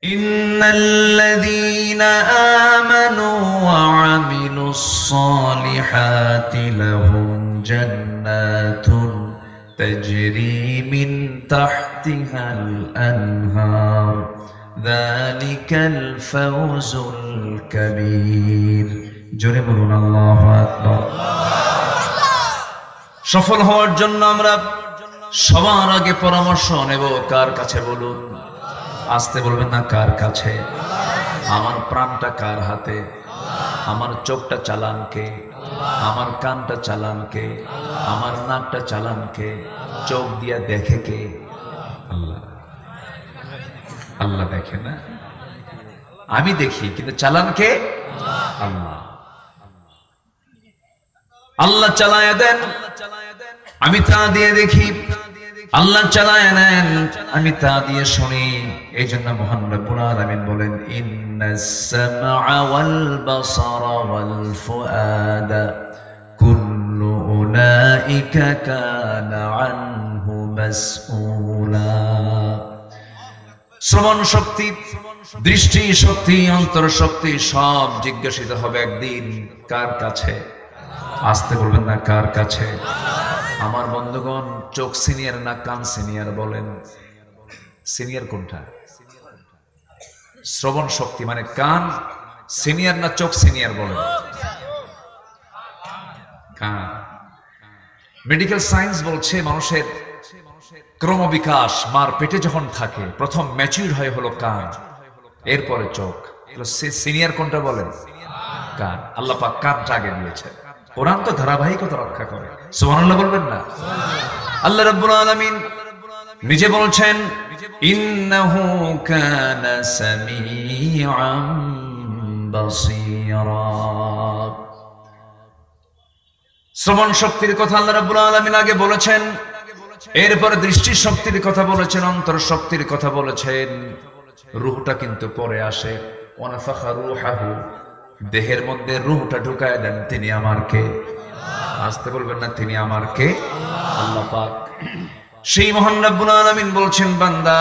ইন্নাল্লাযীনা আমানু ওয়া আমিলুস সালিহাতি লাহুম জান্নাতুন তাজরি মিন তাহতিহাল আনহার যালিকাল ফাওজুল কাবীর। জোরে বলুন আল্লাহু আকবার। সফল হওয়ার জন্য আমরা সবার আগে পরামর্শ নেব কার কাছে বলুন? আসতে বলবেন না, কার কাছে? আমার প্রাণটা কার হাতে? আমার চোখটা চালান কে? আমার কানটা চালান কে? আমার নাকটা চালান কে? চোখ দিয়া দেখে কে? আল্লাহ। আল্লাহ দেখে না, আমি দেখি, কিন্তু চালান কে? আল্লাহ। আল্লাহ চালায় দেন, আমি তা দিয়ে দেখি। আল্লাহ চালায় নেন, আমি তা দিয়ে শুনি। এই জন্য মহান রব্বুল আলামিন বলেন, ইন্নাস সামআ ওয়াল বাসারা ওয়াল ফুআদা কুল্লু উলাইকা কানা আনহু মাসউলা। শ্রবণ শক্তি, দৃষ্টি শক্তি, অন্তর শক্তি সব জিজ্ঞাসিত হবে একদিন কার কাছে? আসতে বলবেন না, কার কাছে? আমার বন্ধুগণ, চোখ সিনিয়র না কান সিনিয়র? বলেন সিনিয়র কোনটা? শ্রবণ শক্তি মানে কান সিনিয়র না চোখ সিনিয়র? বলেন কান। মেডিকেল সায়েন্স বলছে মানুষের ক্রমবিকাশ মার পেটে যখন থাকে প্রথম ম্যাচিউর হয় হলো কান, এরপরে চোখ। সিনিয়র কোনটা বলেন? কান। আল্লাহ পাক কানটা আগে দিয়েছে। কোরআন তো ধারাবাহিকতা রক্ষা করে। সুবহানাল্লাহ বলবেন না? আল্লাহ রাব্বুল আলামিন নিজে বলছেন, ইন্নাহু কানা সামিআন বাসীরা। শ্রবণ শক্তির কথা আল্লাহ রাব্বুল আলামিন আগে বলেছেন, এরপর দৃষ্টি শক্তির কথা বলেছেন, অন্তর শক্তির কথা বলেছেন। রূহটা কিন্তু পরে আসে। ওয়ানাফাখা রূহাহু, দেহের মধ্যে রূহটা ঢুকায় দেন তিনি আমার কে? আসতে বলবেন না, তিনি আমার কে? আল্লাহ পাক। সেই মহান রব্বুল আলামিন বলছেন, বান্দা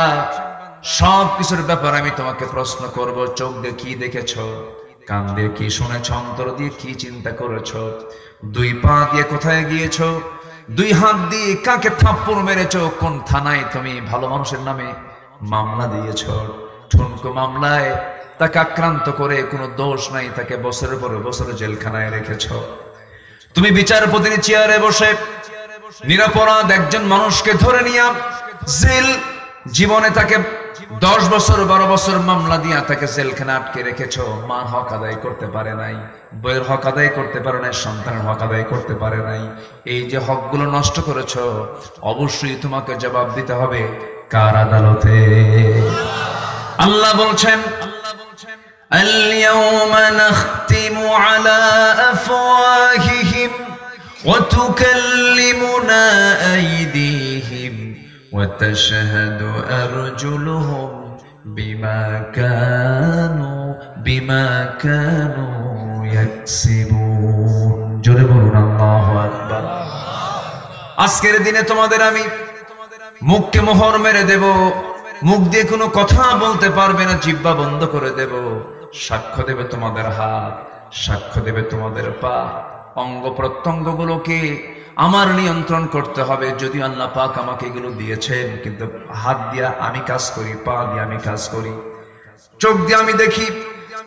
সব কিছুর ব্যাপারে আমি তোমাকে প্রশ্ন করব। চোখ দিয়ে কি দেখেছো? কান দিয়ে কি শুনেছো? অন্তর দিয়ে কি চিন্তা করেছো? দুই পা দিয়ে কোথায় গিয়েছো? দুই হাত দিয়ে কাকে থাপ্পড় মেরেছো? কোন থানায় তুমি ভালো মানুষের নামে মামলা দিয়েছো? ঠুনকো মামলায় তাকে আক্রান্ত করে কোনো দোষ নাই, তাকে বছরের পর বছর জেলখানায় রেখেছ। তুমি বিচারপতির চেয়ারে বসে নিরপরাধ একজন মানুষকে ধরে নিয়ে জেল জীবনে তাকে 10 বছর 12 বছর মামলা দিয়া তাকে জেলখানা আটকে রেখেছ। মার হক আদায় করতে পারে নাই, বইয়ের হক আদায় করতে পারে নাই, সন্তানের হক আদায় করতে পারে নাই। এই যে হকগুলো নষ্ট করেছ, অবশ্যই তোমাকে জবাব দিতে হবে কার আদালতে? আল্লাহ বলছেন, اليوم نختم على أفواههم وتكلمنا أيديهم وتشهد أرجلهم بما كانوا يكسبون। জোরে বলুন আল্লাহু আকবার। আজকের দিনে তোমাদের আমি মুখকে মোহর মেরে দেব, মুখ দিয়ে কোনো কথা বলতে পারবে না, জিহ্বা বন্ধ করে দেব। সাক্ষ্য দেবে তোমাদের হাত, সাক্ষ্য দেবে তোমাদের পা। অঙ্গ প্রত্যঙ্গ গুলোকে আমার নিয়ন্ত্রণ করতে হবে। যদি আল্লাহ পাক আমাকে এগুলো দিয়েছেন, কিন্তু হাত দিয়ে আমি কাজ করি, পা দিয়ে আমি কাজ করি, চোখ দিয়ে আমি দেখি,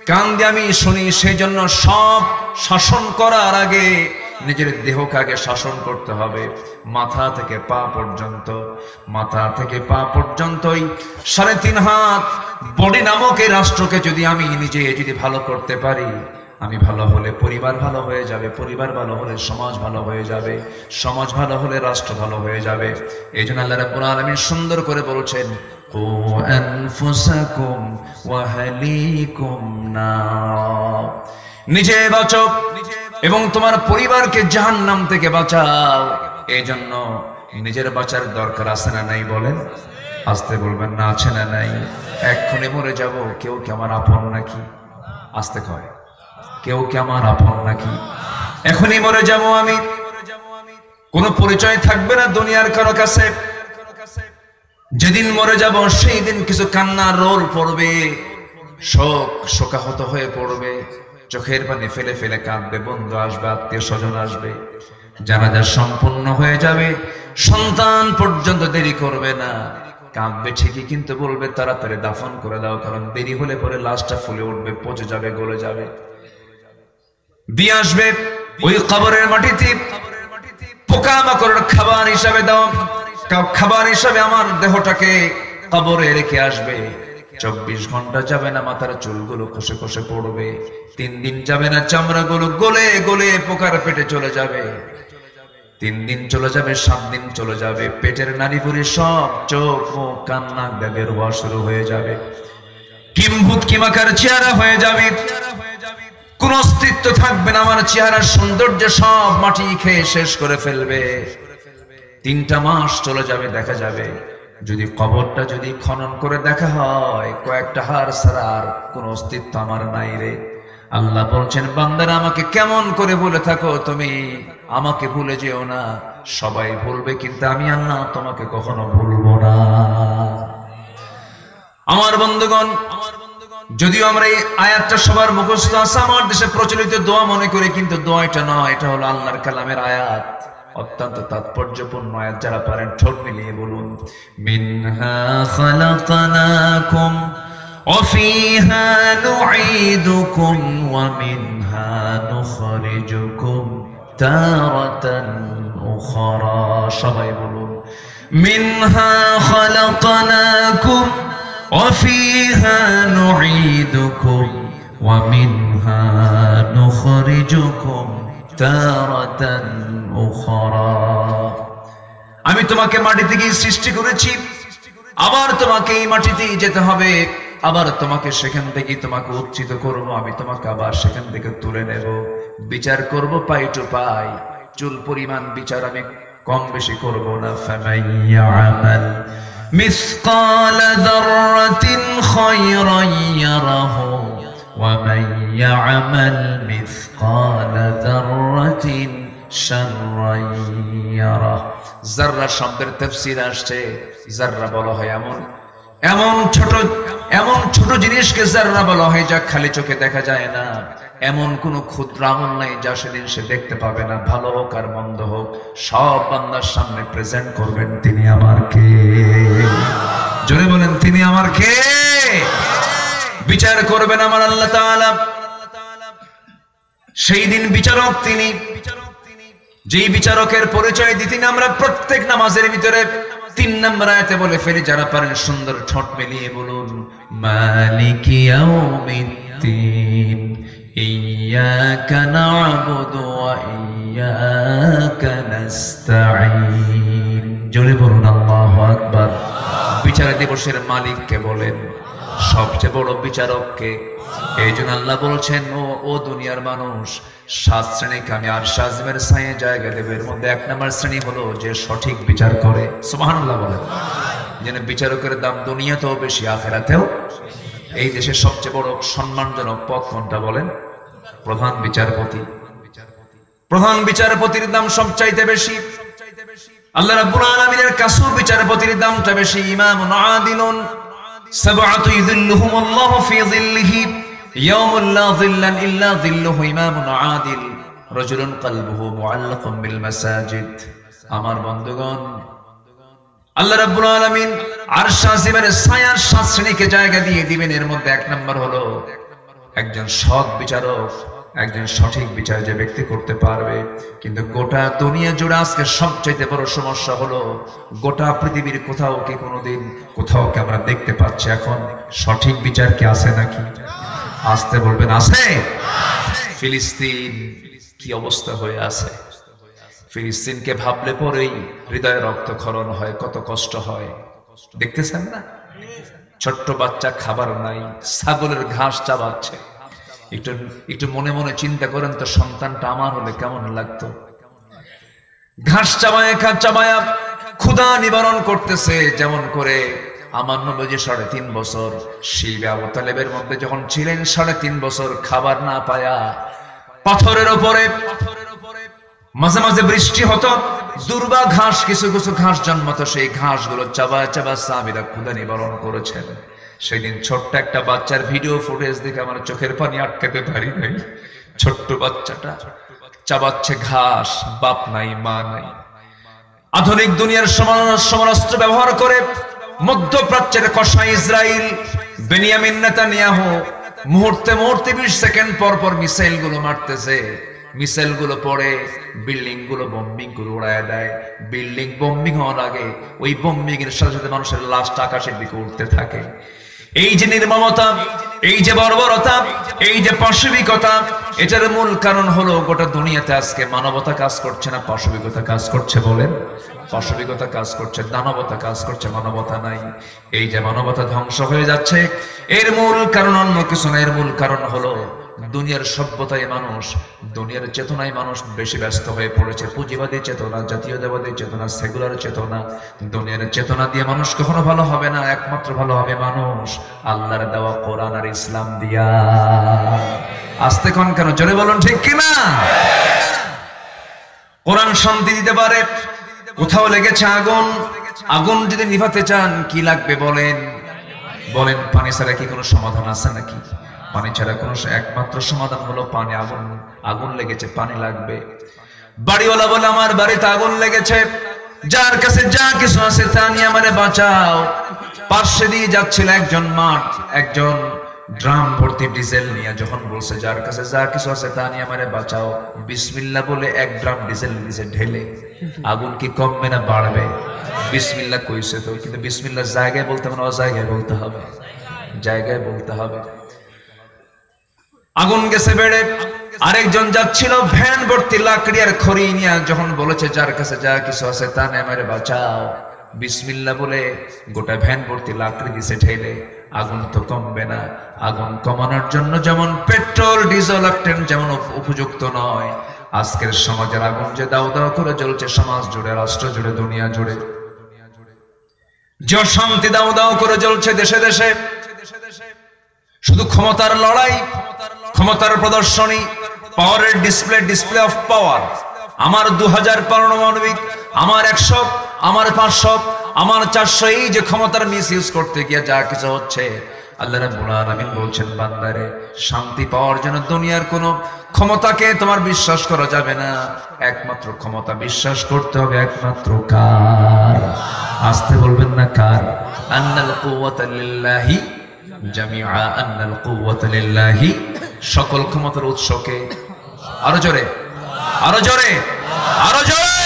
কান দিয়ে আমি শুনি। সেই জন্য সব শাসন করার আগে নিজের দেহকে আগে শাসন করতে হবে। মাথা থেকে পা পর্যন্ত, মাথা থেকে পা পর্যন্তই 3.5 হাত বডি নামক এই রাষ্ট্রকে যদি আমি নিজে যদি ভালো করতে পারি, আমি ভালো হলে পরিবার ভালো হয়ে যাবে, পরিবার ভালো হলে সমাজ ভালো হয়ে যাবে, সমাজ ভালো হলে রাষ্ট্র ভালো হয়ে যাবে। এই জন্য আল্লাহ রাব্বুল আলামিন সুন্দর করে বলছেন, কু আনফুসাকুম ওয়া আহলিকুম নার। নিজে বাঁচো এবং তোমার পরিবারকে জাহান্নাম থেকে বাঁচাও। এই জন্য নিজের বাঁচার দরকার আছে না নাই? বলেন, আসতে বলবেন না, আছে না নাই? এক্ষুনি মরে যাব, কেউ কি আমার আপন নাকি? আসতে কয়, কেউ কি আমার আপন নাকি? এখনই মরে যাব আমি, কোনো পরিচয় থাকবে না দুনিয়ার কারো কাছে। যেদিন মরে যাব সেই দিন কিছু কান্নার রোল পড়বে, শোকাহত হয়ে পড়বে, চোখের পানি ফেলে ফেলে কাঁদবে, বন্ধু আসবে, আত্মীয় স্বজন আসবে, জানাজা সম্পূর্ণ হয়ে যাবে, সন্তান পর্যন্ত দেরি করবে না, কাঁদবে ঠিকই কিন্তু বলবে তাড়াতাড়ি দাফন করে দাও, কারণ দেরি হলে পরে লাশটা ফুলে উঠবে, পচে যাবে, গলে যাবে। দিয়ে আসবে ওই কবরের মাটিতে পোকামাকড়ের খাবার হিসাবে দাও, খাবার হিসাবে আমার দেহটাকে কবরে রেখে আসবে। 24 ঘন্টা যাবে না মাথার চুলগুলো খসে খসে পড়বে, 3 দিন যাবে না চামড়াগুলো গলে গলে পোকার পেটে চলে যাবে, 3 দিন চলে যাবে, 7 দিন চলে যাবে, পেটের নাড়িভুড়ি সব চোখ মুখ কান নাক বের হওয়া শুরু হয়ে যাবে, কিম্ভূত কিমাকার চেহারা হয়ে যাবে, কোন অস্তিত্ব থাকবে না, আমার চেহারার সৌন্দর্য সব মাটি খেয়ে শেষ করে ফেলবে। 3টা মাস চলে যাবে, দেখা যাবে যদি কবরটা যদি খনন করে দেখা হয় কয়েকটা হাড় ছাড়া আর কোন অস্তিত্ব আমার নাই রে। আল্লাহ বলছেন বান্দারা আমাকে কেমন করে বলে থাকো তুমি, আমাকে ভুলে যেও না, সবাই ভুলবে কিন্তু আমি আল্লাহ তোমাকে কখনো ভুলবো না। আমার বন্ধুগণ, যদিও আমরা এই আয়াতটা সবার মুখস্থ আছে, আমার দেশে প্রচলিত দোয়া মনে করে, কিন্তু দোয়া এটা নয়, এটা হলো আল্লাহর কালামের আয়াত, অত্যন্ত তাৎপর্যপূর্ণ আয়াত। যারা পারেন ঠোঁট মিলিয়ে বলুন, মিনহা খালাকনাকুম ওয়া ফিহা নুঈদুকুম ওয়া মিনহা নুখরিজুকুম তারাতান উখরা। সবাই বলুন, মিনহা খালাকনাকুম ওয়া ফিহা নুঈদুকুম ওয়া মিনহা নুখরিজুকুম তারাতান উখরা। আমি তোমাকে মাটি থেকে সৃষ্টি করেছি, আবার তোমাকে এই মাটিতেই যেতে হবে, আবার তোমাকে সেখান থেকে তোমাকে উচ্চিত করব, আমি তোমাকে আবার সেখান থেকে তুলে নেব, বিচার করব পাই টু পাই, চুল পরিমাণ বিচার আমি কম বেশি করব না। ফামাইয়ামাল মিসকালা যাররাতিন খায়রান ইয়ারাহু ওয়া মান ইয়ামাল মিসকালা যাররাতিন শাররান ইয়ারাহ। যাররা শব্দের তাফসীর আসছে, যাররা বলা হয় এমন ছোট জিনিসকে যাররা বলা হয় যা খালি চোখে দেখা যায় না, এমন কোন ক্ষুদ্র আমল নাই যা সেদিন সে দেখতে পাবে না, ভালো হোক আর মন্দ হোক সব বান্দার সামনে প্রেজেন্ট করবেন তিনি আমার কে। জোরে বলেন, তিনি আমার কে। বিচার করবেন আমার আল্লাহ তাআলা, সেই দিন বিচারক তিনি, যেই বিচারকের পরিচয় দিতেন আমরা প্রত্যেক নামাজের ভিতরে 3 নম্বর আয়াতে বলে ফেলি। যারা পারেন সুন্দর ঠোঁট মিলিয়ে বলুন, মালিকি ইয়াউমিদ্দিন ইয়্যাকা না'বুদু ওয়া ইয়্যাকা নাস্তাঈন। জোরে বলুন আল্লাহু আকবার। বিচার দিবসের মালিককে বলেন, সবচেয়ে বড় বিচারককে। এই জন্য আল্লাহ বলছেন, ও দুনিয়ার মানুষ, 7 শ্রেণীকে আমি আরশ আযমের ছায়ায় জায়গা দেব। এর মধ্যে 1 নম্বর শ্রেণী হলো যে সঠিক বিচার করে। সুবহানাল্লাহ বলেন। যেন বিচারকের দাম দুনিয়াতেও বেশি, আখিরাতেও। এই দেশের সবচেয়ে বড় সম্মানজনক পদ কোনটা বলেন? প্রধান বিচারপতি। প্রধান বিচারপতির দাম সবচাইতে বেশি। আল্লাহ রাব্বুল আলামিনের কাছেও বিচারপতির দামটা বেশি। ইমামুন আদিলুন সাবআতু ইযিল্লুহুমুল্লাহু ফি যিল্লিহি ইয়াউমুল লা যিল্লা ইল্লা যিল্লুহু। ইমামুন আদিল রাজুলুন কলবুহু মুআল্লাকুন বিল মাসাজিদ। আমার বন্ধুগণ, আল্লাহ রাব্বুল আলামিন আরশ আযমের ছায়ার 7 শ্রেণীকে জায়গা দিয়ে দিবেন। এর মধ্যে 1 নম্বর হলো একজন সৎ বিচারক, একজন সঠিক বিচার যে ব্যক্তি করতে পারবে। কিন্তু গোটা দুনিয়া জুড়ে আজকে সবচেয়ে বড় সমস্যা হলো, গোটা পৃথিবীর কোথাও কি কোনোদিন কোথাও কি আমরা দেখতে পাচ্ছি এখন সঠিক বিচার কি আছে নাকি? আসতে বলবেন, আছে? ফিলিস্তিন কি অবস্থা হয়ে আছে? ফিলিস্তিনকে ভাবলে পরেই হৃদয়ে রক্তক্ষরণ হয়, কত কষ্ট হয়। দেখতেছেন না? ছোট্ট বাচ্চা খাবার নাই, ছাগলের ঘাস চাবাচ্ছে। একটু মনে মনে চিন্তা করেন তো, সন্তানটা আমার হলে কেমন লাগতো? ঘাস চাবায়া ক্ষুধা নিবারণ করতেছে। যেমন করে আমার নবী 3.5 বছর শিবে আবু তালেবের মধ্যে যখন ছিলেন, 3.5 বছর খাবার না পায়া পাথরের উপরে মাঝে মাঝে বৃষ্টি হতো, দুর্বা ঘাস, কিছু কিছু ঘাস জন্মতো, সেই ঘাসগুলো চাবা চাবা সাহাবীরা ক্ষুধা নিবারণ করেছেন। সেদিন ছোট্ট একটা বাচ্চার ভিডিও ফুটেজ দেখে আমার চোখের পানি আটকাতে পারি নাই। ছোট্ট বাচ্চাটা চাবাচ্ছে ঘাস, বাপ নাই মা নাই। আধুনিক দুনিয়ার সমরাস্ত্র ব্যবহার করে মধ্যপ্রাচ্যের কসাই ইসরায়েল বেনিয়ামিন নেতানিয়াহু মুহূর্তে মুহূর্তে 20 সেকেন্ড পর পর মিসাইল গুলো মারতেছে। মিসাইল গুলো পড়ে বিল্ডিং গুলো বম্বিং করে উড়ায় দেয়। বিল্ডিং বম্বিং হওয়ার আগে ওই বম্বিং এর সাথে সাথে মানুষের লাশটা আকাশের দিকে উঠতে থাকে। এই যে নির্মমতা, এই যে বর্বরতা, এই যে পাশবিকতা, এটার মূল কারণ হলো গোটা দুনিয়াতে আজকে মানবতা কাজ করছে না, পাশবিকতা কাজ করছে। বলেন, পাশবিকতা কাজ করছে, দানবতা কাজ করছে, মানবতা নাই। এই যে মানবতা ধ্বংস হয়ে যাচ্ছে, এর মূল কারণ অন্য কিছু না। এর মূল কারণ হলো দুনিয়ার সভ্যতায় মানুষ, দুনিয়ার চেতনায় মানুষ বেশি ব্যস্ত হয়ে পড়েছে। পুঁজিবাদী চেতনা, জাতীয়তাবাদী চেতনা, সেকুলার চেতনা। দুনিয়ার চেতনা দিয়ে মানুষ কখনো ভালো হবে না। একমাত্র ভালো হবে মানুষ আল্লাহর দেওয়া কোরআন আর ইসলাম দিয়া। আস্তে কোন কেন, জোরে বলুন ঠিক কিনা? কোরআন শান্তি দিতে পারে। কোথাও লেগেছে আগুন, আগুন যদি নিভাতে চান কি লাগবে বলেন? বলেন, পানি ছাড়া কি কোনো সমাধান আছে নাকি? পানি ছাড়া কোনো একমাত্র সমাধান হলো পানি। আগুন, আগুন লেগেছে, পানি লাগবে। বাড়িওয়ালা বলে আমার বাড়িতে আগুন লেগেছে, যার কাছে যা কিছু আছে তা নিয়ে আমারে বাঁচাও। পাশে দিয়ে যাচ্ছিল একজন মাঠ, একজন ড্রাম ভর্তি ডিজেল নিয়ে, যখন বলছে যার কাছে যা কিছু আছে তা নিয়ে আমারে বাঁচাও, বিসমিল্লাহ বলে এক ড্রাম ডিজেল নিচে ঢেলে আগুন কি কমবে না বাড়বে? বিসমিল্লাহ কইছে তো, কিন্তু বিসমিল্লাহ জায়গায় বলতে হবে না অজায়গায় বলতে হবে? জায়গায় বলতে হবে। আগুন গেছে বেড়ে। আরেকজন যাচ্ছিল ভ্যান ভর্তি লাকড়ি আর খড়ি নিয়ে, যখন বলেছে যার কাছে যা কিছু আছে তা নিয়ে আমারে বাঁচাও, বিসমিল্লাহ বলে গোটা ভ্যান ভর্তি লাকড়ি দিছে ঠেলে। আগুন তো কমবে না। আগুন কমানোর জন্য যেমন পেট্রোল, ডিজেল, অক্টেন যেমন উপযুক্ত নয়, আজকের সমাজের আগুন যে দাও দাও করে জ্বলছে সমাজ জুড়ে, রাষ্ট্র জুড়ে, দুনিয়া জুড়ে, যে শান্তি দাও দাও করে জ্বলছে দেশে দেশে, শুধু ক্ষমতার লড়াই, ক্ষমতার প্রদর্শনী, পাওয়ারের ডিসপ্লে, ডিসপ্লে অফ পাওয়ার। আমার 2000 পারমাণবিক, আমার 100, আমার 500, আমার 400, এই যে ক্ষমতার মিস ইউজ করতে গিয়ে যা কিছু হচ্ছে, আল্লাহ রাব্বুল আলামিন বলছেন বান্দারে শান্তি পাওয়ার জন্য দুনিয়ার কোন ক্ষমতাকে তোমার বিশ্বাস করা যাবে না। একমাত্র ক্ষমতা বিশ্বাস করতে হবে একমাত্র কার? আসতে বলবেন না কার? আন্নাল কুওয়াতা লিল্লাহি জামিআ, আন্নাল কুওয়াতা লিল্লাহি, সকল ক্ষমতার উৎসকে। আরো জোরে, আরো জোরে, আরো জোরে।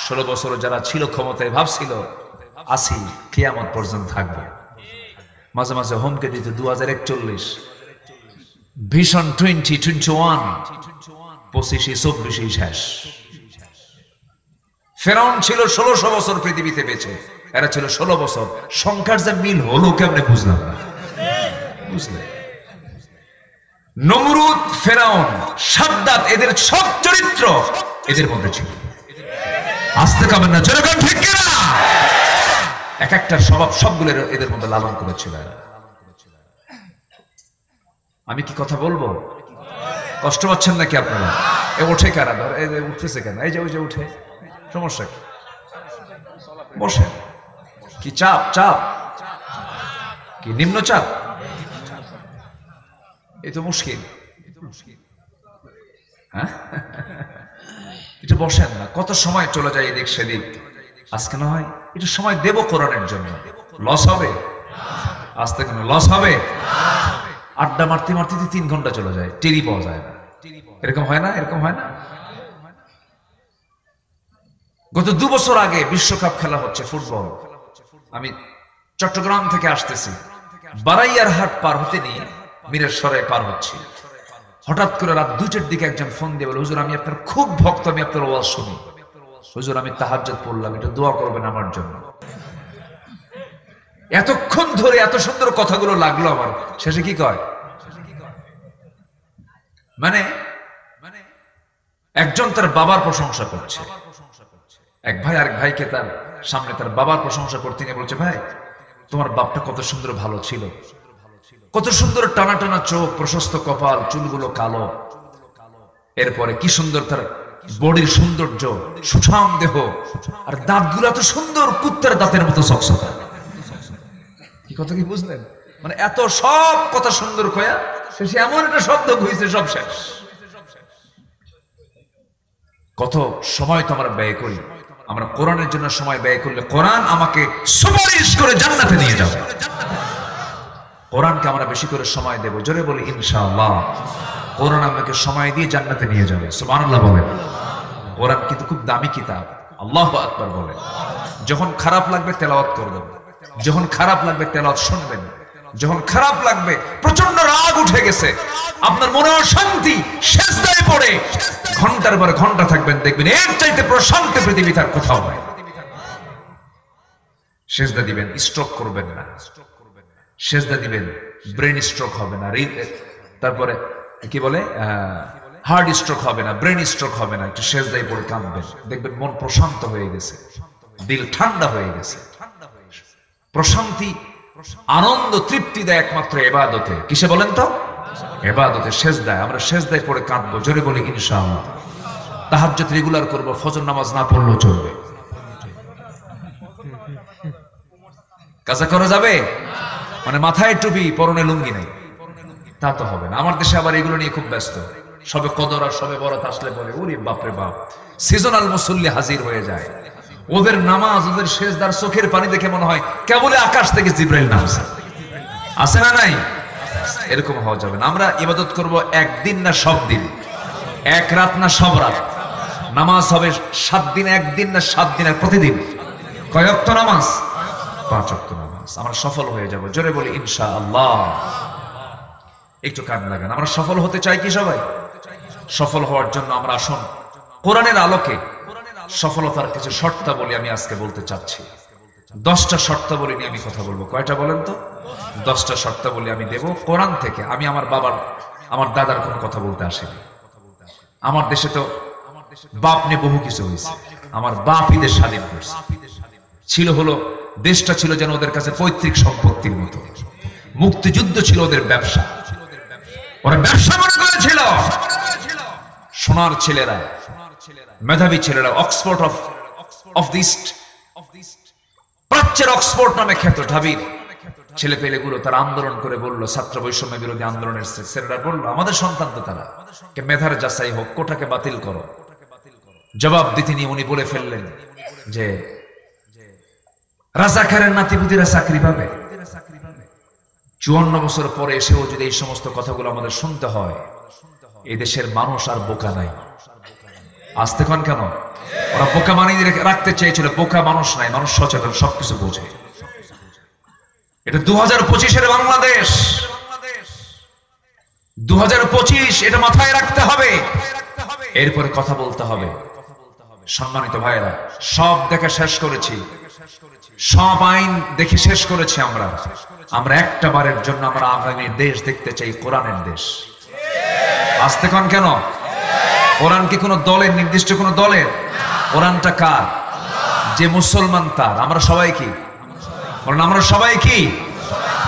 16 বছর যারা ছিল ক্ষমতায় ভাবছিল আসি কিয়ামত পর্যন্ত থাকবে, মাঝে মাঝে হুমকে দিত 2041 ভিশন 2021, 25-24 শেষ। ফেরাউন ছিল 1600 বছর পৃথিবীতে বেঁচে, এরা ছিল 16 বছর। সংখ্যার যে মিল হলো কেমনে বুঝলাম না, বুঝলেন? নমরুদ, ফেরাউন, সাদ্দাত, এদের সব চরিত্র এদের মধ্যে ছিল। আসতে কামেন না, যেরকম ঠিক কিনা? এক একটা স্বভাব সবগুলো এদের মধ্যে লালন করেছিল। আমি কি কথা বলবো? কষ্ট পাচ্ছেন নাকি আপনারা? এ ওঠে কারা? উঠতেছে কেন? এই যে ওই যে উঠে, সমস্যা কি? বসে। কি চাপ? চাপ কি নিম্নচাপ? এই তো মুশকিল। হ্যাঁ, একটু বসেন না। কত সময় চলে যায় এদিক সেদিক। আজকে না হয় একটু সময় দেব কোরআনের জন্য। লস হবে? আজকে কেন লস হবে? আড্ডা মারতে মারতে 3 ঘন্টা চলে যায়, টেরি পাওয়া যায় না। এরকম হয় না? এরকম হয় না? গত 2 বছর আগে বিশ্বকাপ খেলা হচ্ছে, ফুটবল। আমি চট্টগ্রাম থেকে আসতেছি, বারাইয়ার হাট পার হতে নিয়ে মিরেশ্বরে পার হচ্ছি। হঠাৎ করে রাত 2টার দিকে একজন ফোন দিয়ে বলে, হুজুর আমি আপনার খুব ভক্ত, আমি আপনার ওয়াজ শুনি। হুজুর আমি তাহাজ্জুদ পড়লাম, একটু দোয়া করবেন আমার জন্য। এতক্ষণ ধরে এত সুন্দর কথাগুলো লাগলো আমার। শেষে কি কয়? মানে একজন তার বাবার প্রশংসা করছে, এক ভাই আরেক ভাইকে তার সামনে তার বাবার প্রশংসা করতে নিয়ে বলছে, ভাই তোমার বাপটা কত সুন্দর ভালো ছিল, কত সুন্দর টানা টানা চোখ, প্রশস্ত কপাল, চুলগুলো কালো। এরপরে কি সুন্দর তার বডির সৌন্দর্য, সুঠাম দেহ, আর দাঁতগুলো এত সুন্দর, কুত্তার দাঁতের মতো চকচকা। কি কথা কি বুঝলেন? মানে এত সব কথা সুন্দর কয়া শেষে এমন একটা শব্দ কইছে, সব শেষ। কত সময় তো আমরা ব্যয় করি। আমরা কোরআনের জন্য সময় ব্যয় করলে কোরআন আমাকে সুপারিশ করে জান্নাতে নিয়ে যাবে। কোরআনকে আমরা বেশি করে সময় দেব, জোরে বলি ইনশাআল্লাহ। কোরআন আমাকে সময় দিয়ে জান্নাতে নিয়ে যাবে, সুবহানাল্লাহ বলেন। কোরআন কিন্তু খুব দামি কিতাব, আল্লাহু আকবার বলেন। যখন খারাপ লাগবে তেলাওয়াত করবেন, যখন খারাপ লাগবে তেলাওয়াত শুনবেন, যখন খারাপ লাগবে প্রচন্ড রাগ উঠে গেছে, আপনার মনে অশান্তি, সিজদায় পড়ে ঘন্টার পর ঘন্টা থাকবেন, দেখবেন এর চাইতে প্রশান্তি পৃথিবীতে আর কোথাও নাই। সিজদা দিবেন, স্ট্রোক করবেন না। সিজদা দিবেন, ব্রেন স্ট্রোক হবে না। তারপরে কি বলে, হার্ট স্ট্রোক হবে না, ব্রেন স্ট্রোক হবে না। একটু সিজদায় পড়ে কাঁদবেন, দেখবেন মন প্রশান্ত হয়ে গেছে, দিল ঠান্ডা হয়ে গেছে। প্রশান্তি, আনন্দ, তৃপ্তি দেয় একমাত্র ইবাদতে। কিসে বলেন তো? ইবাদতে, সিজদায়। আমরা সিজদায় পড়ে কাঁদবো, জোরে বলি ইনশাআল্লাহ। তাহাজ্জুদ রেগুলার করব, ফজর নামাজ না পড়লেও চলবে। কাজা করা যাবে? মানে মাথায় টুপি, পরনে লুঙ্গি নাই, তা তো হবে না। আমার দেশে আবার এগুলো নিয়ে খুব ব্যস্ত। সবে কদর আর সবে বরাত আসলে বলে, ওরে বাপরে বাপ, সিজনাল মুসল্লি হাজির হয়ে যায়। ওদের নামাজ, ওদের সিজদার চোখের পানি দেখে মনে হয় কেবল আকাশ থেকে জিবরাইল নামছে। আছে না নাই? এরকম হওয়া যাবে না। আমরা ইবাদত করব একদিন না সব দিন, এক রাত না সব রাত। নামাজ হবে 7 দিন, একদিন না 7 দিন, আর প্রতিদিন। কয় ওয়াক্ত নামাজ? 5 ওয়াক্ত নামাজ। আমরা সফল হয়ে যাব, জোরে বলি ইনশাআল্লাহ। একটু কান লাগান। আমরা সফল হতে চাই কি সবাই? সফল হওয়ার জন্য আমরা আসুন কোরআনের আলোকে সফলতার কিছু শর্তাবলী আমি আজকে বলতে চাচ্ছি। 10টা শর্তাবলী নিয়ে আমি কথা বলবো। কয়টা বলেন তো? 10টা শর্তাবলী আমি দেব কোরআন থেকে। আমি আমার বাবার, আমার দাদার কোনো কথা বলতে আসিনি। আমার দেশে তো বাপ নিয়ে বহু কিছু হয়েছে। আমার বাপ ঈদের স্বাধীন করছে, ছিল হলো দেশটা ছিল যেন ওদের কাছে পৈতৃক সম্পত্তির মতো। মুক্তিযুদ্ধ ছিল ওদের ব্যবসা, ওরা ব্যবসা মনে করেছিল। সোনার ছেলেরা, মেধাবী ছেলেরা, অক্সফোর্ড অফ দি ইস্ট, প্রাচ্যের অক্সফোর্ড নামে খ্যাত ঢাবির ছেলে পেলেগুলো তারা আন্দোলন করে বললো, ছাত্র বৈষম্য বিরোধী আন্দোলনের ছেলেরা বললো, আমাদের সন্তান তো তারা, মেধার যাচাই হোক, কোটাকে বাতিল করো। জবাব দিতে নিয়ে উনি বলে ফেললেন যে রাজাকারের নাতিপুতিরা চাকরি পাবে। 54 বছর পরে এসেও যদি এই সমস্ত কথাগুলো আমাদের শুনতে হয়, এই দেশের মানুষ আর বোকা নাই। আসতে কন কেন? ওরা বোকা বানিয়ে রাখতে চেয়েছিল। বোকা মানুষ নাই, মানুষ সচেতন, সবকিছু বোঝে। এটা 2025-এর বাংলাদেশ, 2025, এটা মাথায় রাখতে হবে। এরপরে কথা বলতে হবে। সম্মানিত ভাইয়েরা, সব দেখে শেষ করেছি, সব আইন দেখে শেষ করেছি। আমরা একটা বারের জন্য আমরা আগামী দেশ দেখতে চাই, কোরআনের দেশ। আসতে কন কেন? কোরআন কি কোনো দলের, নির্দিষ্ট কোনো দলের? কোরআনটা কার? যে মুসলমান তার। আমরা সবাই কি? আমরা সবাই কি?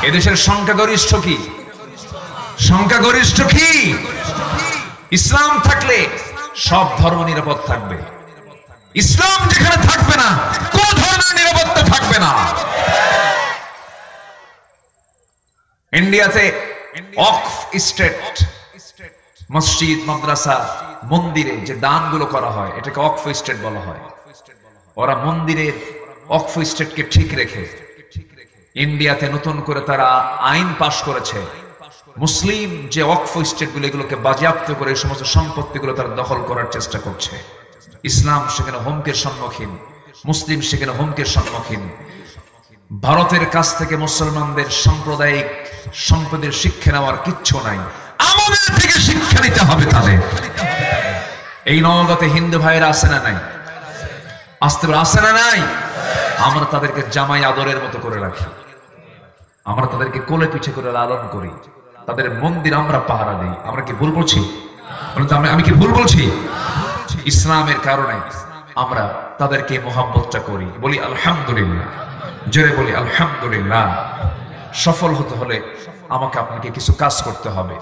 এদেশের সংখ্যাগরিষ্ঠ কি? সংখ্যাগরিষ্ঠ কি? ইসলাম থাকলে সব ধর্ম নিরাপদ থাকবে। ইসলাম যেখানে থাকবে না, কোন ধর্মের নিরাপত্তা থাকবে না। ইন্ডিয়াতে ওয়াকফ স্টেট, মসজিদ, মাদ্রাসা, মন্দিরে যে দানগুলো করা হয়, এটাকে ওয়াকফ স্টেট বলা হয়। ওরা মন্দিরের ওয়াকফ স্টেটকে ঠিক রেখে ইন্ডিয়াতে নতুন করে তারা আইন পাশ করেছে। মুসলিম যে ওয়াকফ স্টেটগুলো, এগুলোকে বাজেয়াপ্ত করে এই সমস্ত সম্পত্তিগুলো তারা দখল করার চেষ্টা করছে। ইসলাম সেখানে হুমকির সম্মুখীন, মুসলিম সেখানে হুমকির সম্মুখীন। ভারতের কাছ থেকে মুসলমানদের সাম্প্রদায়িক সম্পদের শিক্ষা নেওয়ার কিচ্ছু নাই, আমাদের থেকে শিক্ষা নিতে হবে তাদের। এই নওগাঁতে হিন্দু ভাইয়েরা আছে না নাই? আসতে আসে না নাই? আমরা তাদেরকে জামাই আদরের মতো করে রাখি, আমরা তাদেরকে কোলে পিঠে করে লালন করি, তাদের মন্দির আমরা পাহারা দিই। আমরা কি ভুল বলছি? আমি কি ভুল বলছি? ইসলামের কারণে আমরা তাদেরকে মোহাব্বতটা করি। বলি আলহামদুলিল্লাহ, জোরে বলি আলহামদুলিল্লাহ। সফল হতে হলে আমাকে আপনাকে কিছু কাজ করতে হবে।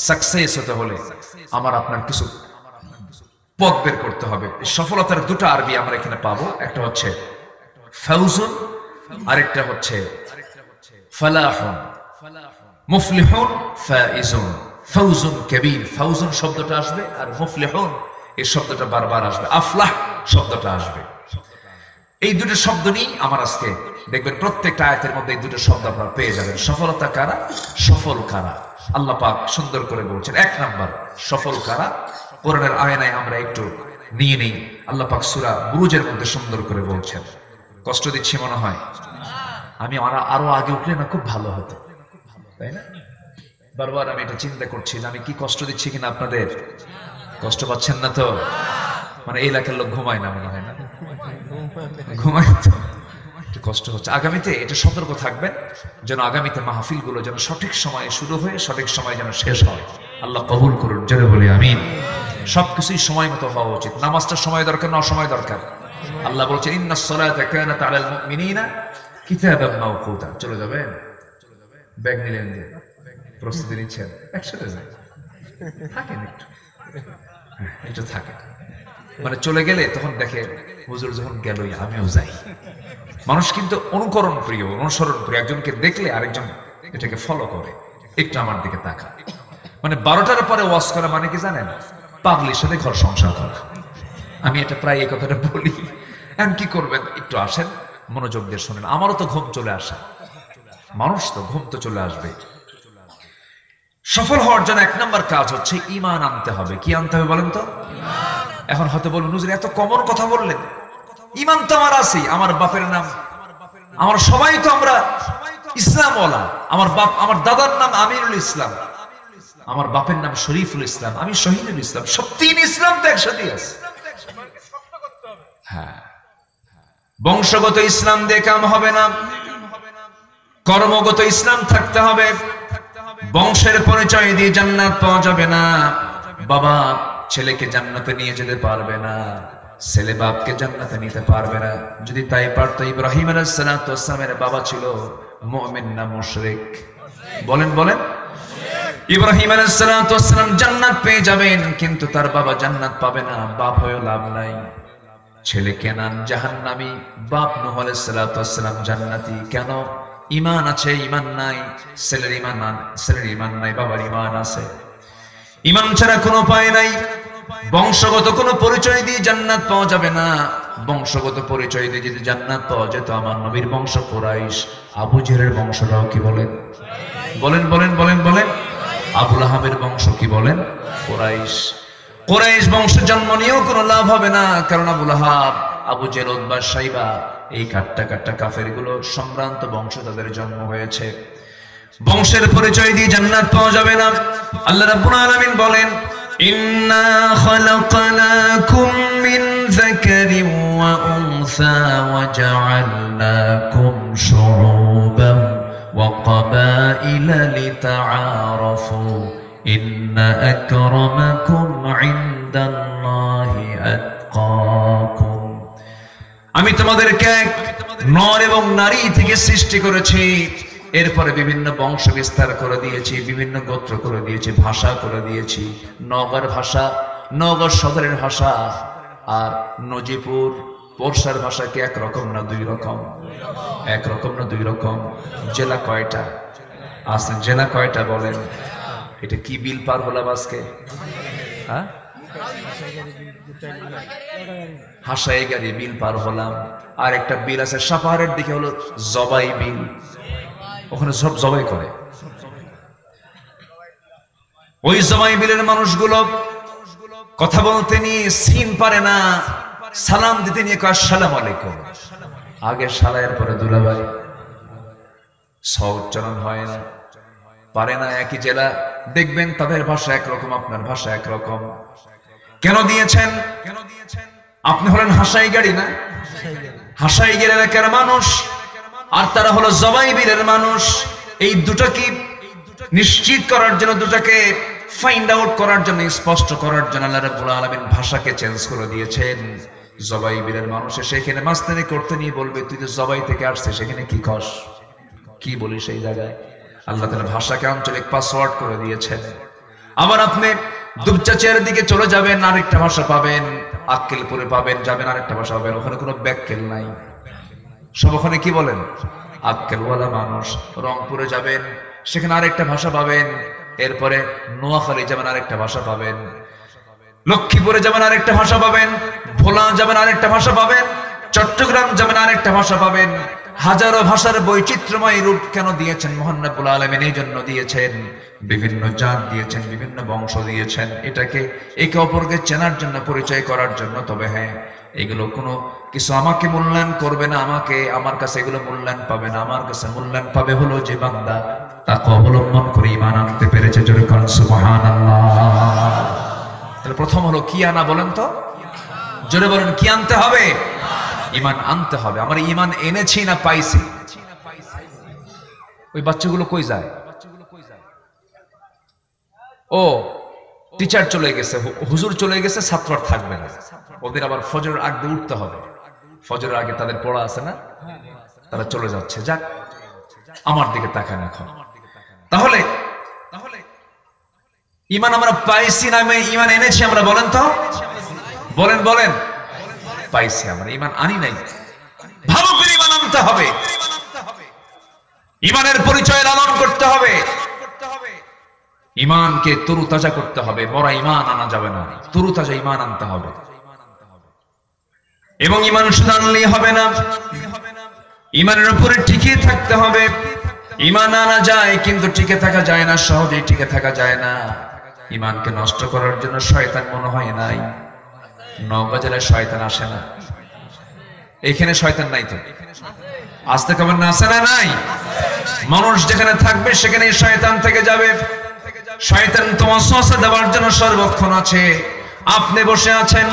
সাকসেস হতে হলে আমার আপনার কিছু পথ বের করতে হবে। সফলতার দুটো আরবি আমরা এখানে পাবো, একটা হচ্ছে ফাউজুন, আরেকটা হচ্ছে ফালাহুন। মুফলিহুন, ফাইজুন। ফাউজুন কবীর, ফাউজুন শব্দটা আসবে, আর মুফলিহুন এই শব্দটা বারবার আসবে, আফলাহ শব্দটা আসবে। এই দুটো শব্দ নিয়ে আমার আজকে দেখবেন প্রত্যেকটা আয়াতের মধ্যে এই দুটো শব্দ আপনারা পেয়ে যাবেন। সফলতা কারা, সফল কারা, আল্লাহ পাক সুন্দর করে বলছেন। এক নাম্বার সফল কারা, কোরআনের আয়নায় আমরা একটু নিয়ে নেই। আল্লাহ পাক সূরা বুরুজের মধ্যে সুন্দর করে বলছেন। কষ্ট দিচ্ছি মনে হয়, আমি আরো আগে উঠলে না খুব ভালো হতো, তাই না? বারবার আমি এটা চিন্তা করছি যে আমি কি কষ্ট দিচ্ছি কিনা আপনাদের। কষ্ট পাচ্ছেন না তো? মানে এই এলাকার লোক ঘুমায় না মনে হয়, না ঘুমায় তো, একটু কষ্ট হচ্ছে। আগামীতে এটা সতর্ক থাকবেন যেন আগামীতে মাহফিল গুলো যেন সঠিক সময়ে শুরু হয়ে সঠিক সময় যেন শেষ হয়। আল্লাহ কবুল করুন, জোরে বলি আমিন। সবকিছুই সময় মতো হওয়া উচিত। নামাজটা সময় দরকার না অসময় দরকার? আল্লাহ বলছেন ইন্নাস সালাতা কানাত আলাল মুমিনিনা কিতাবাম মাওকুতা। চলে যাবেন, ব্যাগ নিলেন, প্রস্তুতি নিচ্ছেন, একসাথে যাই, থাকেন একটু, একটু থাকেন। মানে চলে গেলে তখন দেখে হুজুর যখন গেলই আমিও যাই। মানুষ কিন্তু অনুকরণ প্রিয়, অনুসরণ প্রিয়। একজনকে দেখলে আরেকজন এটাকে ফলো করে, একটু আমার দিকে তাকা। মানে 12টার পরে ওয়াজ করা মানে কি জানেন? পাগলির সাথে ঘর সংসার করা। আমি এটা প্রায় এই কথাটা বলি। এখন কি করবেন, একটু আসেন, মনোযোগ দিয়ে শোনেন। আমারও তো ঘুম চলে আসা, মানুষ তো ঘুম তো চলে আসবে। সফল হওয়ার জন্য এক নম্বর কাজ হচ্ছে ঈমান আনতে হবে। কি আনতে হবে বলেন তো? এখন হয়তো বলুন হুজুর এত কমন কথা বললেন, ঈমান তো আমার আছে, আমার বাপের নাম, আমার সবাই তো আমরা ইসলামওয়ালা, আমার বাপ, আমার দাদার নাম আমিরুল ইসলাম, আমার বাপের নাম শরীফুল ইসলাম, আমি শহীদুল ইসলাম, সব তিন ইসলাম তো একসাথে আছে। হ্যাঁ, বংশগত ইসলাম দিয়ে কাম হবে না, কর্মগত ইসলাম থাকতে হবে। বংশের পরিচয় দিয়ে জান্নাত পাওয়া যাবে না। বাবা ছেলেকে জান্নাতে নিয়ে যেতে পারবে না, ছেলে বাপকে জান্নাতে নিতে পারবে না। যদি তাই পারতো, ইব্রাহিম আলাইহিস সালাতু ওয়াস সালামের বাবা ছিল মুমিন না মুশরিক? বলেন বলেন। ইব্রাহিম আলাইহিস সালাতু ওয়াস সালাম জান্নাত পেয়ে যাবেন, কিন্তু তার বাবা জান্নাত পাবে না। বাপ হয়ে লাভ নাই। ছেলে কেনান জাহান্নামী, বাপ নূহ আলাইহিস সালাতু ওয়াস সালাম জান্নাতি। কেন? ঈমান আছে, ঈমান নাই। ছেলের ঈমান নাই, বাবার ঈমান আছে। ঈমান ছাড়া কোনো উপায় নাই। বংশগত কোনো পরিচয় দিয়ে জান্নাত পাওয়া যাবে না। বংশগত পরিচয় দিয়ে যদি জান্নাত পাওয়া যেত, আমার নবীর বংশ কুরাইশ, আবু জেহেলের বংশটাও কি বলেন? বলেন বলেন বলেন বলেন। আবু লাহাবের বংশ কি বলেন? কুরাইশ। কুরাইশ বংশ জন্ম নিয়েও কোনো লাভ হবে না, কারণ আবু লাহাব, আবু জেহেল, উতবা, শাইবা, এই কাট্টা কাট্টা কাফের গুলো সম্ভ্রান্ত বংশ, তাদের জন্ম হয়েছে। বংশের পরিচয় দিয়ে জান্নাত পাওয়া যাবে না। আল্লাহ রাব্বুল আলামিন বলেন ইন্না খালাকনাকুম মিন যাকারিন ওয়া উনসা ওয়া জাআলনাকুম শুউবান ওয়া ক্বাবাইলা লিতাআরাফু ইন্না আকরামাকুম ইনদাল্লাহি আতকাকুম। আমি তোমাদেরকে নর এবং নারী থেকে সৃষ্টি করেছি, এরপরে বিভিন্ন বংশ বিস্তার করে দিয়েছি, বিভিন্ন গোত্র করে দিয়েছি, ভাষা করে দিয়েছি। নগর ভাষা, নগর সদরের ভাষা আর নজিপুর পোরশার ভাষা কি একরকম না দুই রকম? একরকম না দুই রকম? জেলা কয়টা আছে? জেলা কয়টা বলেন? এটা কি বিল পার হলাম আজকে? হ্যাঁ, হাসাইগাড়ি বিল পার হলাম। আর একটা বিল আছে সাপাহারের দিকে, হলো জবাই বিল। ওখানে সব জবাই করে। ওই জবাই বিলের মানুষগুলো কথা বলতে নিয়ে সিন পারে না, সালাম দিতে নিয়ে কয় আসসালামু আলাইকুম। আগে সালায়ের পরে দুলাভাই, স উচ্চারণ হয় না, পারে না। একই জেলা, দেখবেন তাদের ভাষা একরকম, আপনার ভাষা একরকম। কেন দিয়েছেন? আপনি হলেন হাসাইগাড়ি না, হাসাইগাড়ি এলাকার মানুষ, আর তারা হলো জবাইবিলের মানুষ। এই দুটাকে নিশ্চিত করার জন্য, দুটাকে ফাইন্ড আউট করার জন্য, স্পষ্ট করার জন্য আল্লাহ রাব্বুল আলামিন ভাষাকে চেঞ্জ করে দিয়েছেন। জবাইবিলের মানুষ সেখানে মাস্তানি করতে নিয়ে বলবে তুই তো জবাই থেকে আসছিস, সেখানে কি কস, কি বলিস এই জায়গায়? আল্লাহ তাআলা ভাষাকে আঞ্চলিক পাসওয়ার্ড করে দিয়েছেন। আবার আপনি দুপচাচিয়ার দিকে চলে যাবেন, আরেকটা ভাষা পাবেন। আক্কেলপুরে পাবেন, যাবেন, আরেকটা ভাষা পাবেন। ওখানে কোনো ব্যাককেল নাই, সব ওখানে কি বলেন আক্কেলওয়ালা মানুষ। রংপুরে যাবেন, সেখানে আরেকটা ভাষা পাবেন। এরপরে নোয়াখালী যাবেন, আরেকটা ভাষা পাবেন। লক্ষ্মীপুরে যাবেন, আরেকটা ভাষা পাবেন। ভোলা যাবেন, আরেকটা ভাষা পাবেন। চট্টগ্রাম যাবেন, আরেকটা ভাষা পাবেন। হাজারো ভাষার বৈচিত্র্যময় রূপ কেন দিয়েছেন মহান রব্বুল আলামিন? এই জন্য দিয়েছেন, বিভিন্ন জাত দিয়েছেন, বিভিন্ন বংশ দিয়েছেন, এটাকে একে অপরকে চেনার জন্য, পরিচয় করার জন্য। তবে হ্যাঁ, এগুলো কোনো কিছু আমাকে মূল্যায়ন করবে না, আমার কাছে এগুলো মূল্যায়ন পাবে না। আমার কাছে মূল্যায়ন পাবে হলো যে বান্দা তাকে অবলম্বন করে ঈমান আনতে পেরেছে। জোরে বলেন সুবহানাল্লাহ। তাহলে প্রথম হলো কি আনা, বলেন তো, জোরে বলেন, কি আনতে হবে? ঈমান আনতে হবে। আমরা ঈমান এনেছি না পাইছি? ওই বাচ্চাগুলো কই যায়? ও টিচার চলে গেছে, হুজুর চলে গেছে, ছাত্র আর থাকবে না। ওদের আবার ফজরের আগে উঠতে হবে, ফজরের আগে তাদের পড়া আছে না, তারা চলে যাচ্ছে। যাক, আমার দিকে তাকান এখন। তাহলে ঈমান আমরা পাইছি না ঈমান এনেছি আমরা? বলেন তো, বলেন বলেন। পাইছি আমরা, ঈমান আনি নাই। ভালো করে ঈমান আনতে হবে, ঈমানের পরিচয় লালন করতে হবে, ঈমানকে তরুতাজা করতে হবে। মরা ঈমান আনা যাবে না, তরুতাজা ঈমান আনতে হবে। এবং ঈমান শুধু আনলেই হবে না, ঈমানের উপরে টিকে থাকতে হবে। ঈমান আনা যায় কিন্তু টিকে থাকা যায় না, সহজেই টিকে থাকা যায় না। ঈমানকে নষ্ট করার জন্য শয়তান মনে হয় নাই? নওগাঁ জেলায় শয়তান আসে না? এখানে শয়তান নাই তো? আসতে খবর না, আসে না? নাই। মানুষ যেখানে থাকবে সেখানে শয়তান থেকে যাবে। শয়তান তো ওয়াসওয়াসা দেওয়ার জন্য সর্বক্ষণ আছে। আপনি বসে আছেন,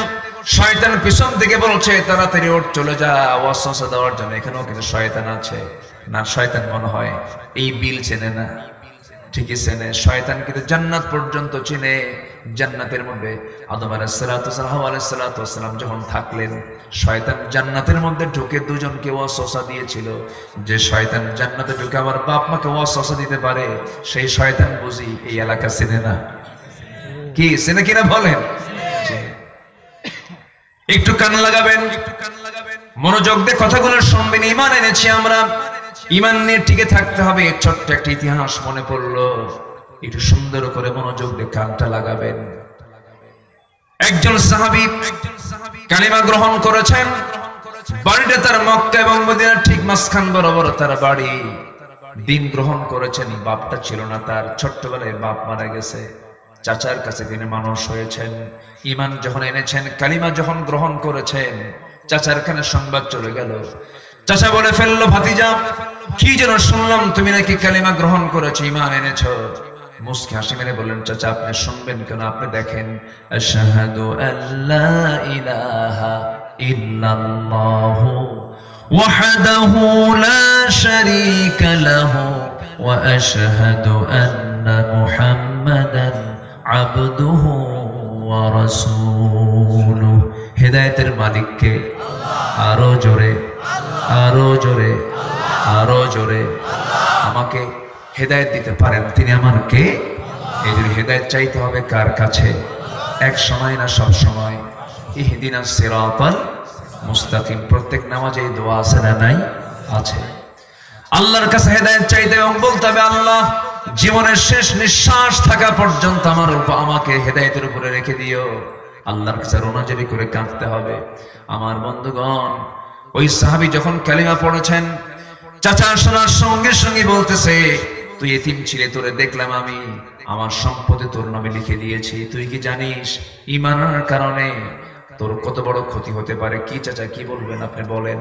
শয়তান পিছন থেকে বলছে তাড়াতাড়ি ওঠ, চলে যা, ওয়াসওয়াসা দেওয়ার জন্য। এখানেও কিন্তু শয়তান আছে না? শয়তান মনে হয় এই বিল চেনে না? ঠিকই চেনে। শয়তান কিন্তু জান্নাত পর্যন্ত চিনে। জান্নাতের মধ্যে আদম আলাইহিস সালাতু ওয়াস সালাম, হাওয়া আলাইহিস সালাতু ওয়াস সালাম যখন থাকলেন, শয়তান জান্নাতের মধ্যে ঢুকে দুজনকে ওয়াসওয়াসা দিয়েছিল। যে শয়তান জান্নাতে ঢুকে আবার বাপ মাকে ওয়াসওয়াসা দিতে পারে, সেই শয়তান বুঝি এই এলাকা চেনে না? কি চেনে কিনা বলেন? একটু কান লাগাবেন, মনোযোগ দিয়ে কথাগুলো শুনবেন। ঈমান এনেছি আমরা, ঈমান নিয়ে টিকে থাকতে হবে। ছোট্ট একটা ইতিহাস মনে পড়লো, একটু সুন্দর করে মনোযোগ দিয়ে কানটা লাগাবেন। একজন সাহাবী কালিমা গ্রহণ করেছেন। বাড়িটা তার মক্কা এবং মদিনার ঠিক মাঝখান বরাবর তার বাড়ি। দিন গ্রহণ করেছেন, বাপটা ছিল না তার, ছোট্টবেলায় বাপ মারা গেছে। চাচার কাছে তিনি মানুষ হয়েছেন। ঈমান যখন এনেছেন, কালিমা যখন গ্রহণ করেছেন, চাচার কানে সংবাদ চলে গেল। চাচা বলে ফেললো, ভাতিজা কি যেন শুনলাম তুমি নাকি কালিমা গ্রহণ করেছো, ঈমান এনেছো। মুস্কি হাসি মেরে বললেন, চাচা আপনি শুনবেন কেন? আপনি দেখেন, আশহাদু আল্লা ইলাহা ইল্লাল্লাহু ওয়াহদাহু লা শারীকা লাহু ওয়া আশহাদু আন্না মুহাম্মাদান আবদুহু ওয়া রাসূলুহু। হেদায়েতের মালিক কে? আরো জোরে, আরো জোরে, আরো জোরে। আমাকে হেদায়েত দিতে পারেন তিনি আমার কে? এই জন্য হেদায়েত চাইতে হবে কার কাছে? এক সময় না সব সময়। ইহদিনাস সিরাতাল মুস্তাকিম। প্রত্যেক নামাজে এই দোয়া আছে না নাই? আছে। আল্লাহর কাছে হেদায়েত চাইতে এবং বলতে হবে, আল্লাহ জীবনের শেষ নিঃশ্বাস থাকা পর্যন্ত আমাকে হেদায়েতের উপরে রেখে দিও। আল্লাহর কাছে রোনাজারি করে কাঁদতে হবে। আমার বন্ধুগণ, ওই সাহাবী যখন কালিমা পড়েছেন, চাচা শোনার সঙ্গে সঙ্গে বলতেছে, তুই এতিম ছিলে, তোরে দেখলাম আমি, আমার সম্পদে তোর নামে লিখে দিয়েছি। তুই কি জানিস ঈমানের কারণে তোর কত বড় ক্ষতি হতে পারে? কি চাচা, কি বলবেন আপনি বলেন?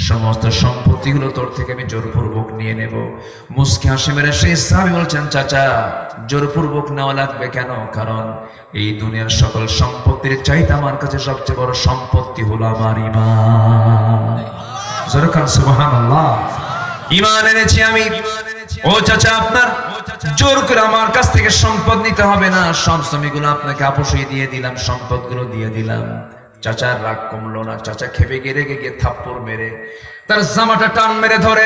সমস্ত সম্পত্তিগুলো তোর থেকে আমি জোরপূর্বক নিয়ে নেব। মুস্কি হাসি মেরে সেই সাহাবী বলছেন, চাচা জোরপূর্বক নেওয়া লাগবে কেন? কারণ এই দুনিয়ার সকল সম্পত্তির চাইতে আমার কাছে সবচেয়ে বড় সম্পত্তি হলো আমার ঈমান। জোরে কান সুবহানাল্লাহ। ঈমান এনেছি আমি। ও চাচা, আপনার জোর করে আমার কাছ থেকে সম্পদ নিতে হবে না, সব জমিগুলো আপনাকে আপোষই দিয়ে দিলাম, সম্পদগুলো দিয়ে দিলাম। চাচার রাগ কমলো না। চাচা খেপে গিয়ে রেগে গিয়ে থাপ্পড় মেরে তার জামাটা টান মেরে ধরে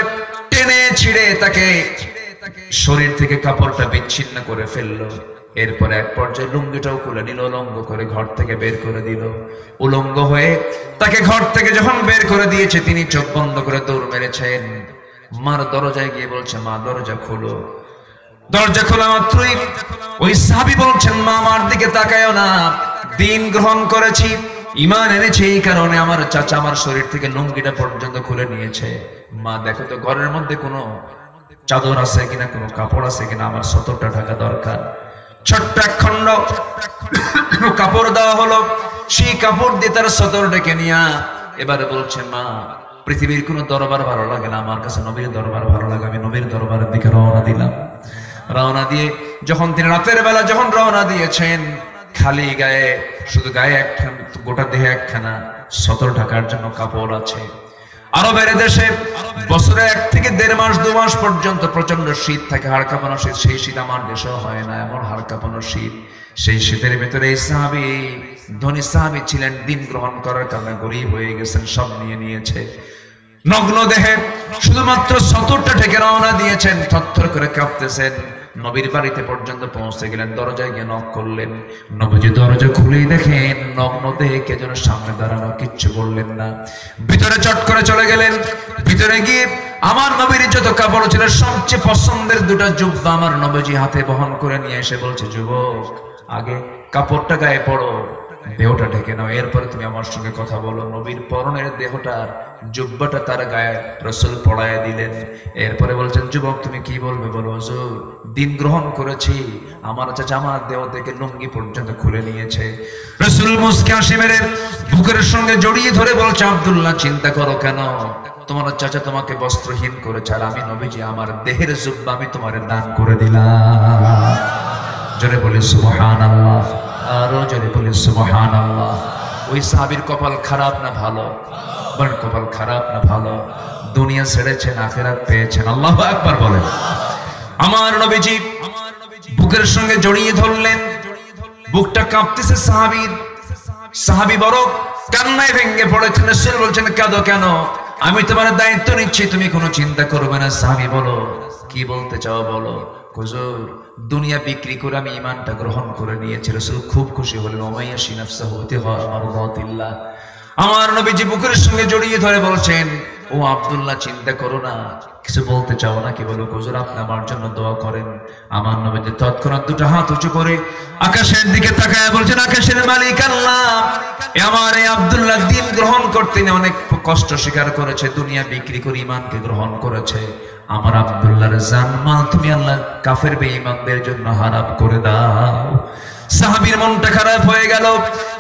টেনে ছিঁড়ে তাকে শরীর থেকে কাপড়টা বিচ্ছিন্ন করে ফেললো। এরপরে এক পর্যায়ে লুঙ্গিটাও খুলে নিল, উলঙ্গ করে ঘর থেকে বের করে দিল। উলঙ্গ হয়ে তাকে ঘর থেকে যখন বের করে দিয়েছে, তিনি চোখ বন্ধ করে দৌড় মেরেছেন। মার দরজায় গিয়ে বলছে, মা দরজা খোলো। দরজা খোলা মাত্রই ওই সাহাবী বলছেন, মা আমার দিকে তাকায়ও না, দিন গ্রহণ করেছি, ঈমান এনেছে, এই কারণে আমার চাচা আমার শরীর থেকে লুঙ্গিটা পর্যন্ত খুলে নিয়েছে। মা দেখো তো ঘরের মধ্যে কোনো চাদর আছে কিনা, কোনো কাপড় আছে কিনা, আমার সতরটা ঢাকা দরকার। ছোট্ট এক খণ্ড কাপড় দেওয়া হলো, সেই কাপড় দিয়ে তার সতর ডেকে নিয়া এবারে বলছে, মা পৃথিবীর কোনো দরবার ভালো লাগে না, আমার কাছে নবীর দরবার ভালো লাগে, আমি নবীর দরবারের দিকে রওনা দিলাম। রওনা দিয়ে যখন তিনি রাতের বেলা যখন রওনা দিয়েছেন, খালি গায়ে, শুধু গায়ে একখানা, গোটা দেহে একখানা সতর ঢাকার জন্য কাপড় আছে। আরবের দেশে বছরে 1 থেকে 1.5 মাস 2 মাস পর্যন্ত প্রচন্ড শীত থাকে, হাড় কাঁপানো শীত। সেই শীত আমার দেশেও হয় না, এমন হাড় কাঁপানো শীত। সেই শীতের ভিতরে এই সাহাবী, ধনী সাহাবী ছিলেন, দিন গ্রহণ করার কারণে গরিব হয়ে গেছেন, সব নিয়ে নিয়েছে। নগ্ন দেহে শুধুমাত্র সতরটা ঢেকে রওনা দিয়েছেন, থরথর করে কাঁপতেছেন। নবীর বাড়িতে পর্যন্ত পৌঁছে গেলেন, দরজায় গিয়ে নক করলেন। নবীজি দরজা খুলেই দেখেন নগ্ন দেহে কে যেন সামনে দাঁড়ানো, কিচ্ছু বললেন না। ভিতরে চট করে চলে গেলেন। ভিতরে গিয়ে আমার নবীর যত কাপড় ছিল, সবচেয়ে পছন্দের 2টা জুব্বা আমার নবীজি হাতে বহন করে নিয়ে এসে বলছে, যুবক আগে কাপড়টা গায়ে পড়ো, দেহটা ঢেকে নাও, এরপরে তুমি আমার সঙ্গে কথা বলো। নবীর পরনের দেহটার জুব্বাটা তার গায়ে রাসূল পড়ায় দিলেন। এরপরে বলছেন, যুবক তুমি কি বলবে বলো। হুজুর দিন গ্রহণ করেছি, আমার চাচা আমার দেহ থেকে লুঙ্গি পর্যন্ত খুলে নিয়েছে। রাসূল মুস্কি হাসি মেরে বুকের সঙ্গে জড়িয়ে ধরে বলছে, আব্দুল্লাহ চিন্তা করো কেন, তোমার চাচা তোমাকে বস্ত্রহীন করেছে, আর আমি নবীজি আমার দেহের জুব্বা আমি তোমার দান করে দিলাম। জোরে বলি সুবহানাল্লাহ, আরো জোরে বলি সুবহানাল্লাহ। ওই সাহাবীর কপাল খারাপ না ভালো? বলেন কপাল খারাপ না ভালো? দুনিয়া ছেড়েছেন, আখিরাত পেয়েছেন। আল্লাহু আকবার বলেন। আমার নবীজি বুকের সঙ্গে জড়িয়ে ধরলেন, বুকটা কাঁপতেছে সাহাবীর। সাহাবী বড় কান্নায় ভেঙে পড়েছেন। রাসূল বলছেন, কাঁদো কেন? আমি তোমার দায়িত্ব নিচ্ছি, তুমি কোনো চিন্তা করবে না। সাহাবী বলো, কি বলতে চাও বলো। হুজুর দুনিয়া বিক্রি করে আমি ঈমানটা গ্রহণ করে নিয়েছি। রাসূল খুব খুশি হলেন। ওমাইয়াশি নাফসাহু ইবতিগা মারদাতিল্লাহ। আমার নবীজি বুকের সঙ্গে জড়িয়ে ধরে বলছেন, ও আব্দুল্লাহ চিন্তা করো না, কিছু বলতে চাও না কি বলো। হুজুর আপনি আমার জন্য দোয়া করেন। আমার নবীজি তৎক্ষণাৎ 2টা হাত উঁচু করে আকাশের দিকে তাকায় বলছেন, আকাশের মালিক আল্লাহ, আমার এই আব্দুল্লাহ দিন গ্রহণ করতে অনেক কষ্ট স্বীকার করেছে, দুনিয়া বিক্রি করে ঈমানকে গ্রহণ করেছে। আমার আব্দুল্লাহর জানমাল তুমি আল্লাহ কাফের বেঈমানদের জন্য হারাম করে দাও। সাহাবীর মনটা খারাপ হয়ে গেল,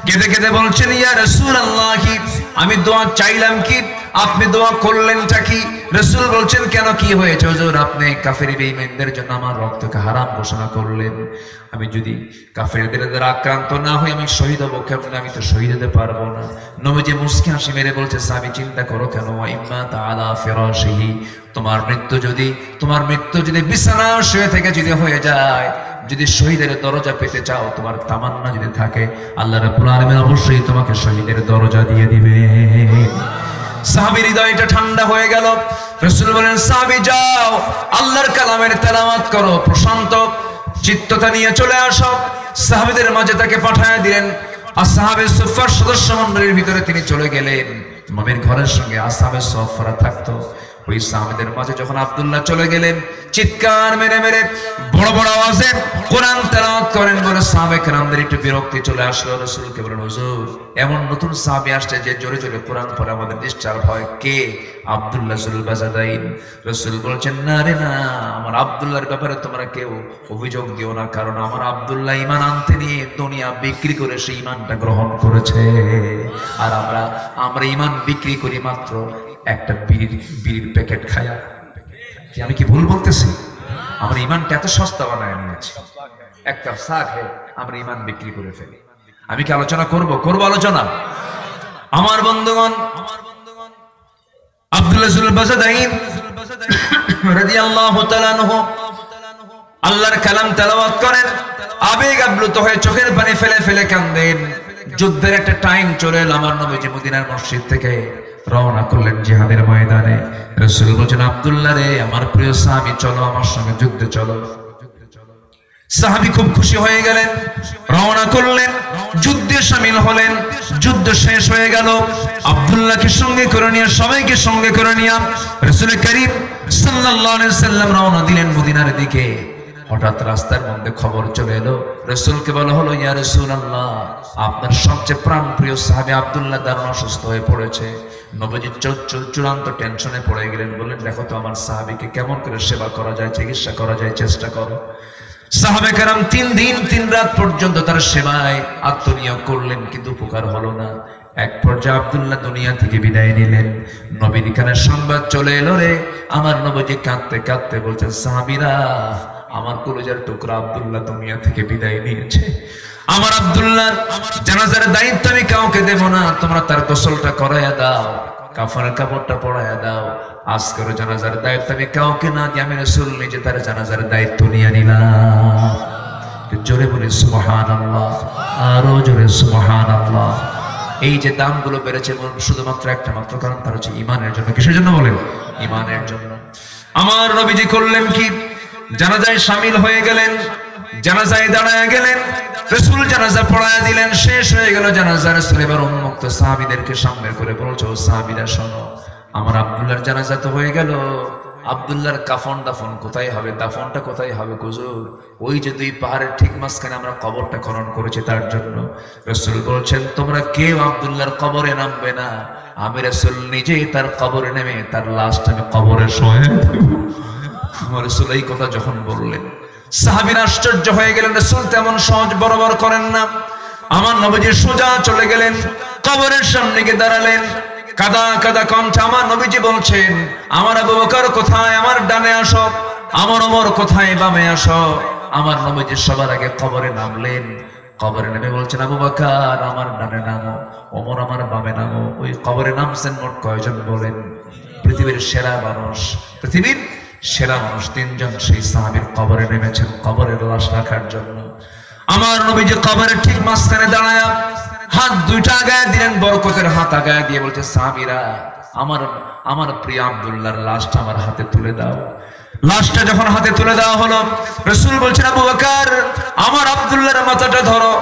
কেঁদে কেঁদে বলছেন, ইয়া রাসূলুল্লাহ আমি দোয়া চাইলাম কি, আপনি দোয়া করলেনটা কি? রাসূল বলছেন, কেন কি হয়েছে হুজুর? আপনি কাফের বেঈমানদের জন্য আমার রক্তকে হারাম ঘোষণা করলেন। আমি যদি কাফেরদের দ্বারা আক্রান্ত না হই আমি শহীদ হবো কেমন? আমি তো শহীদ হতে পারবো না। নবীজি মুস্কি হাসি মেরে বলছে, সাহাবী চিন্তা করো কেন? ইম্মা তাআলা ফিরাশিহি, তোমার মৃত্যু যদি বিছানা শুয়ে থেকে যদি হয়ে যায়, যদি শহীদের দরজা পেতে চাও, তোমার তামান্না যদি থাকে, আল্লাহ রাব্বুল আলামিন অবশ্যই তোমাকে শহীদের দরজা দিয়ে দিবে। সাহাবীর হৃদয়টা ঠান্ডা হয়ে গেল। রাসূল বলেন, সাহাবী যাও আল্লাহর কালামের তেলাওয়াত করো, প্রশান্ত চিত্ততা নিয়ে চলে আসো। সাহাবীদের মাঝে তাকে পাঠায় দিলেন। আসহাবে সুফফার সদস্য মণ্ডলীর ভিতরে তিনি চলে গেলেন। নবীর ঘরের সঙ্গে আসহাবে সুফফারা থাকতো। ওই সাহাবীদের মাঝে যখন আব্দুল্লাহ চলে গেলেন, চিৎকার মেরে মেরে বড় বড় আওয়াজে কোরআন তেলাওয়াত করেন বলে সাহাবে কেরামদের একটু বিরক্তি চলে আসলো। রাসূলকে বলেন, হুজুর এমন নতুন সাহাবী আসছে যে জোরে জোরে কোরআন পড়ে আমাদের ডিস্টার্ব হয়। কে? আব্দুল্লাহ জুল বাজাদাইন। রাসূল বলছেন, না রে না, আমার আব্দুল্লাহর ব্যাপারে তোমরা কেউ অভিযোগ দিও না, কারণ আমার আব্দুল্লাহ ঈমান আনতে নিয়ে দুনিয়া বিক্রি করে সেই ঈমানটা গ্রহণ করেছে। আর আমরা ঈমান বিক্রি করি মাত্র একটা বিড়ির প্যাকেট খায়া। কি আমি কি ভুল বলতেছি? আমরা ঈমানটা এত সস্তা বানায় নিয়েছি, এক কাপ চা খেয়ে আমরা ঈমান বিক্রি করে ফেলি। আমি কি আলোচনা করব আলোচনা? আমার বন্ধুগণ, আব্দুল্লাহ জুল বাজাদাইন রাদিয়াল্লাহু তাআলা আনহু আল্লাহর কালাম তেলাওয়াত করেন, আবেগ আপ্লুত হয়ে চোখের পানি ফেলে ফেলে কাঁদেন। যুদ্ধের একটা টাইম চলে এলো। আমার নবীজি মদিনার মসজিদ থেকে রওনা করলেন জিহাদের ময়দানে। রাসূল বলেন, আব্দুল্লাহ রে আমার প্রিয় সাহাবী, চলো আমার সঙ্গে যুদ্ধে চলো। সাহাবী খুব খুশি হয়ে গেলেন, রওনা করলেন, যুদ্ধে শামিল হলেন। যুদ্ধ শেষ হয়ে গেল, আব্দুল্লাহকে সঙ্গে করে নিয়ে, সবাইকে সঙ্গে করে নিয়ে রাসূল করিম সাল্লাল্লাহু আলাইহি সাল্লাম রওনা দিলেন মদিনার দিকে। হঠাৎ রাস্তার মধ্যে খবর চলে এলো, রাসূলকে বলা হলো, ইয়া রাসূলুল্লাহ, আপনার সবচেয়ে প্রাণপ্রিয় সাহাবী আব্দুল্লাহ দারুণ অসুস্থ হয়ে পড়েছে। নবীজি চূড়ান্ত টেনশনে পড়ে গেলেন, বললেন, দেখো তো আমার সাহাবীকে কেমন করে সেবা করা যায়, চিকিৎসা করা যায়, চেষ্টা করো। সাহাবে কেরাম 3 দিন 3 রাত পর্যন্ত তার সেবায় আত্মনিয়োগ করলেন, কিন্তু উপকার হলো না। এক পর্যায়ে আব্দুল্লাহ দুনিয়া থেকে বিদায় নিলেন। নবীর কানে সংবাদ চলে এলো, রে আমার নবীজি কাঁদতে কাঁদতে বলছেন, সাহাবীরা, আমার কলিজার টুকরা আব্দুল্লাহ দুনিয়া থেকে বিদায় নিয়েছে। আমার আব্দুল্লাহর জানাজার দায়িত্ব আমি কাউকে দেব না, তোমরা তার গোসলটা করাইয়া দাও, কাফনের কাপড়টা পরাইয়া দাও। আজকের জানাজার দায়িত্ব আমি কাউকে না দিয়ে আমি রাসূল নিজে তার জানাজার দায়িত্ব নিয়ে নিলাম। জোরে বলি সুবহানাল্লাহ, আরো জোরে সুবহানাল্লাহ। এই যে দামগুলো বেড়েছে শুধুমাত্র একটা মাত্র কারণ, তার হচ্ছে ঈমানের জন্য। কিসের জন্য বলেন? ঈমানের জন্য। আমার নবীজি করলেন কি, জানাজায় শামিল হয়ে গেলেন, জানাজায় দাঁড়ায় গেলেন, রাসূল জানাজা পড়ায়া দিলেন, শেষ হয়ে গেল জানাজা। রাসূল এবার উন্মুক্ত সাহাবীদেরকে সামনে করে বলছে, ও সাহাবীরা শোনো, আমার আব্দুল্লাহর জানাজা তো হয়ে গেল, আব্দুল্লাহর কাফন দাফন কোথায় হবে, দাফনটা কোথায় হবে হুজুর? ওই যে 2 পাহাড়ের ঠিক মাঝখানে আমরা কবরটা খনন করেছি তার জন্য। রাসূল বলছেন, তোমরা কেউ আব্দুল্লাহর কবরে নামবে না, আমি রাসূল নিজেই তার কবরে নেমে তার লাশটা আমি কবরে শোয়ে দেব। আমার রাসূল এই কথা যখন বললেন, সাহাবীরা আশ্চর্য হয়ে গেলেন, রাসূল তেমন সহজ বরাবর করেন না। আমার নবীজি সোজা চলে গেলেন, কবরের সামনে গিয়ে দাঁড়ালেন, কাদা কাদা কণ্ঠে আমার নবীজি বলছেন, আমার আবু বকর কোথায়, আমার ডানে আসো, আমার ওমর কোথায়, বামে আসো। আমার নবীজি সবার আগে কবরে নামলেন, কবরে নেমে বলছেন, আবু বকর আমার ডানে নামো, ওমর আমার বামে নামো। ওই কবরে নামছেন মোট কয়জন বলেন? পৃথিবীর সেরা মানুষ, পৃথিবীর সেরা মানুষ 3 জন সেই সাহাবীর কবরে নেমেছেন কবরের লাশ রাখার জন্য। আমার নবীজি কবরের ঠিক মাঝখানে দাঁড়ায়া হাত 2টা আগায় দিলেন, বরকতের হাত আগায় দিয়ে বলছে, সাহাবীরা, আমার প্রিয় আব্দুল্লাহর লাশটা আমার হাতে তুলে দাও। লাশটা যখন হাতে তুলে দেওয়া হলো, রাসূল বলছেন, আবু বকর আমার আব্দুল্লাহর মাথাটা ধরো,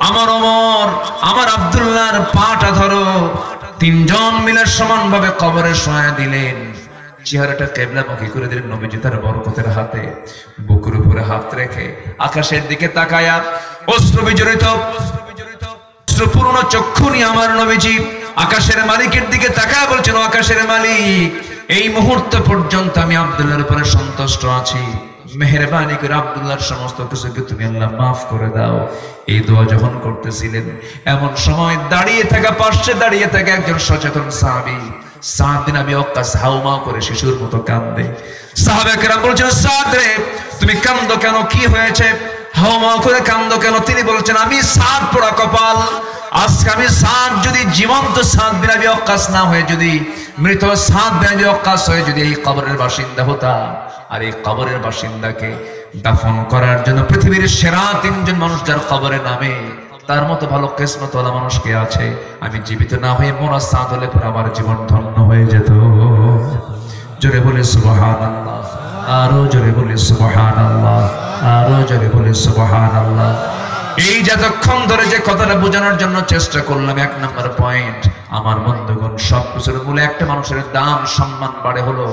আমার ওমর আমার আব্দুল্লাহর পাটা ধরো। 3 জন মিলে সমানভাবে কবরে শোয়া দিলেন। চেহারাটা কিবলামুখী করে দিলেন নবীজি তার বরকতের হাতে, বুকের উপরে হাত রেখে আকাশের দিকে তাকায়া অশ্রু বিজড়িত অশ্রুপূর্ণ চক্ষু নিয়ে আমার নবীজি আকাশের মালিকের দিকে তাকায় বলছেন, আকাশের মালিক, এই মুহূর্ত পর্যন্ত আমি আব্দুল্লাহর উপরে সন্তুষ্ট আছি, মেহেরবানি করে আব্দুল্লাহর সমস্ত কিছুকে তুমি আল্লাহ মাফ করে দাও। এই দোয়া যখন করতেছিলেন, এমন সময় পাশে দাঁড়িয়ে থাকা একজন সচেতন সাহাবী সাদ বিন আবি ওয়াক্কাস হাউমাউ করে শিশুর মতো কাঁদে। সাহাবা কেরাম বলছেন, সাদ রে, তুমি কাঁদো কেন, কি হয়েছে? হাউমাউ করে কাঁদো কেন? তিনি বলছেন, আমি সাদ পোড়া কপাল, আজকে আমি সাদ যদি জীবন্ত সাদ বিন আবি ওয়াক্কাস না হয়ে যদি মৃত সাদ বিন আবি ওয়াক্কাস হয়ে যদি এই কবরের বাসিন্দা হতাম, আর এই কবরের বাসিন্দাকে দাফন করার জন্য পৃথিবীর সেরা 3 জন মানুষ যার কবরে নামে, তার মতো ভালো কিসমতওয়ালা মানুষ কে আছে? আমি জীবিত না হয়ে মোরা সাদ হলে পরে আমার জীবন ধন্য হয়ে যেত। জোরে বলে সুবহানাল্লাহ, আরো জোরে বলে সুবহানাল্লাহ, আরো জোরে বলে সুবহানাল্লাহ। এই যতক্ষণ ধরে যে কথাটা বোঝানোর জন্য চেষ্টা করলাম, 1 নম্বর পয়েন্ট, আমার বন্ধুগণ, সব কিছুর মূলে একটা মানুষের দাম সম্মান বাড়ে হলো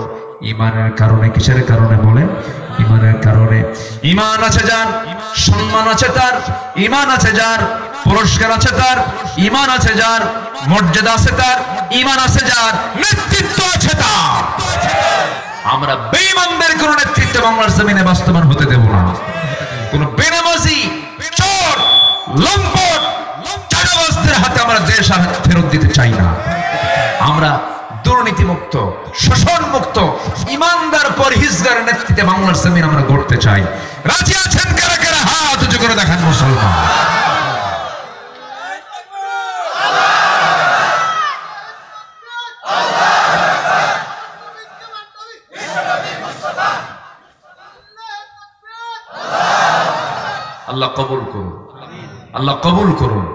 ঈমানের কারণে। কিসের কারণে বলেন? ঈমানের কারণে। ঈমান আছে যার, সম্মান আছে তার, ঈমান আছে যার, পুরস্কার আছে তার, ঈমান আছে যার, মর্যাদা আছে তার, ঈমান আছে যার, নেতৃত্ব আছে তার। আমরা বেঈমানদের কোন নেতৃত্ব বাংলার জমিনে বাস্তবায়ন হতে দেব না। কোন বেনামাজি, চোর, লম্পট, চাঁদাবাজদের হাতে আমরা দেশ আর ফেরত দিতে চাই না। আমরা দুর্নীতি মুক্ত, শোষণ মুক্ত, ইমানদার পরহেজগার নেতৃত্বে বাংলার জমিন আমরা গড়তে চাই। রাজি আছেন কারা কারা? হাত উঁচু করে দেখান মুসলমান। আল্লাহ কবুল করুন, আল্লাহ কবুল করুন।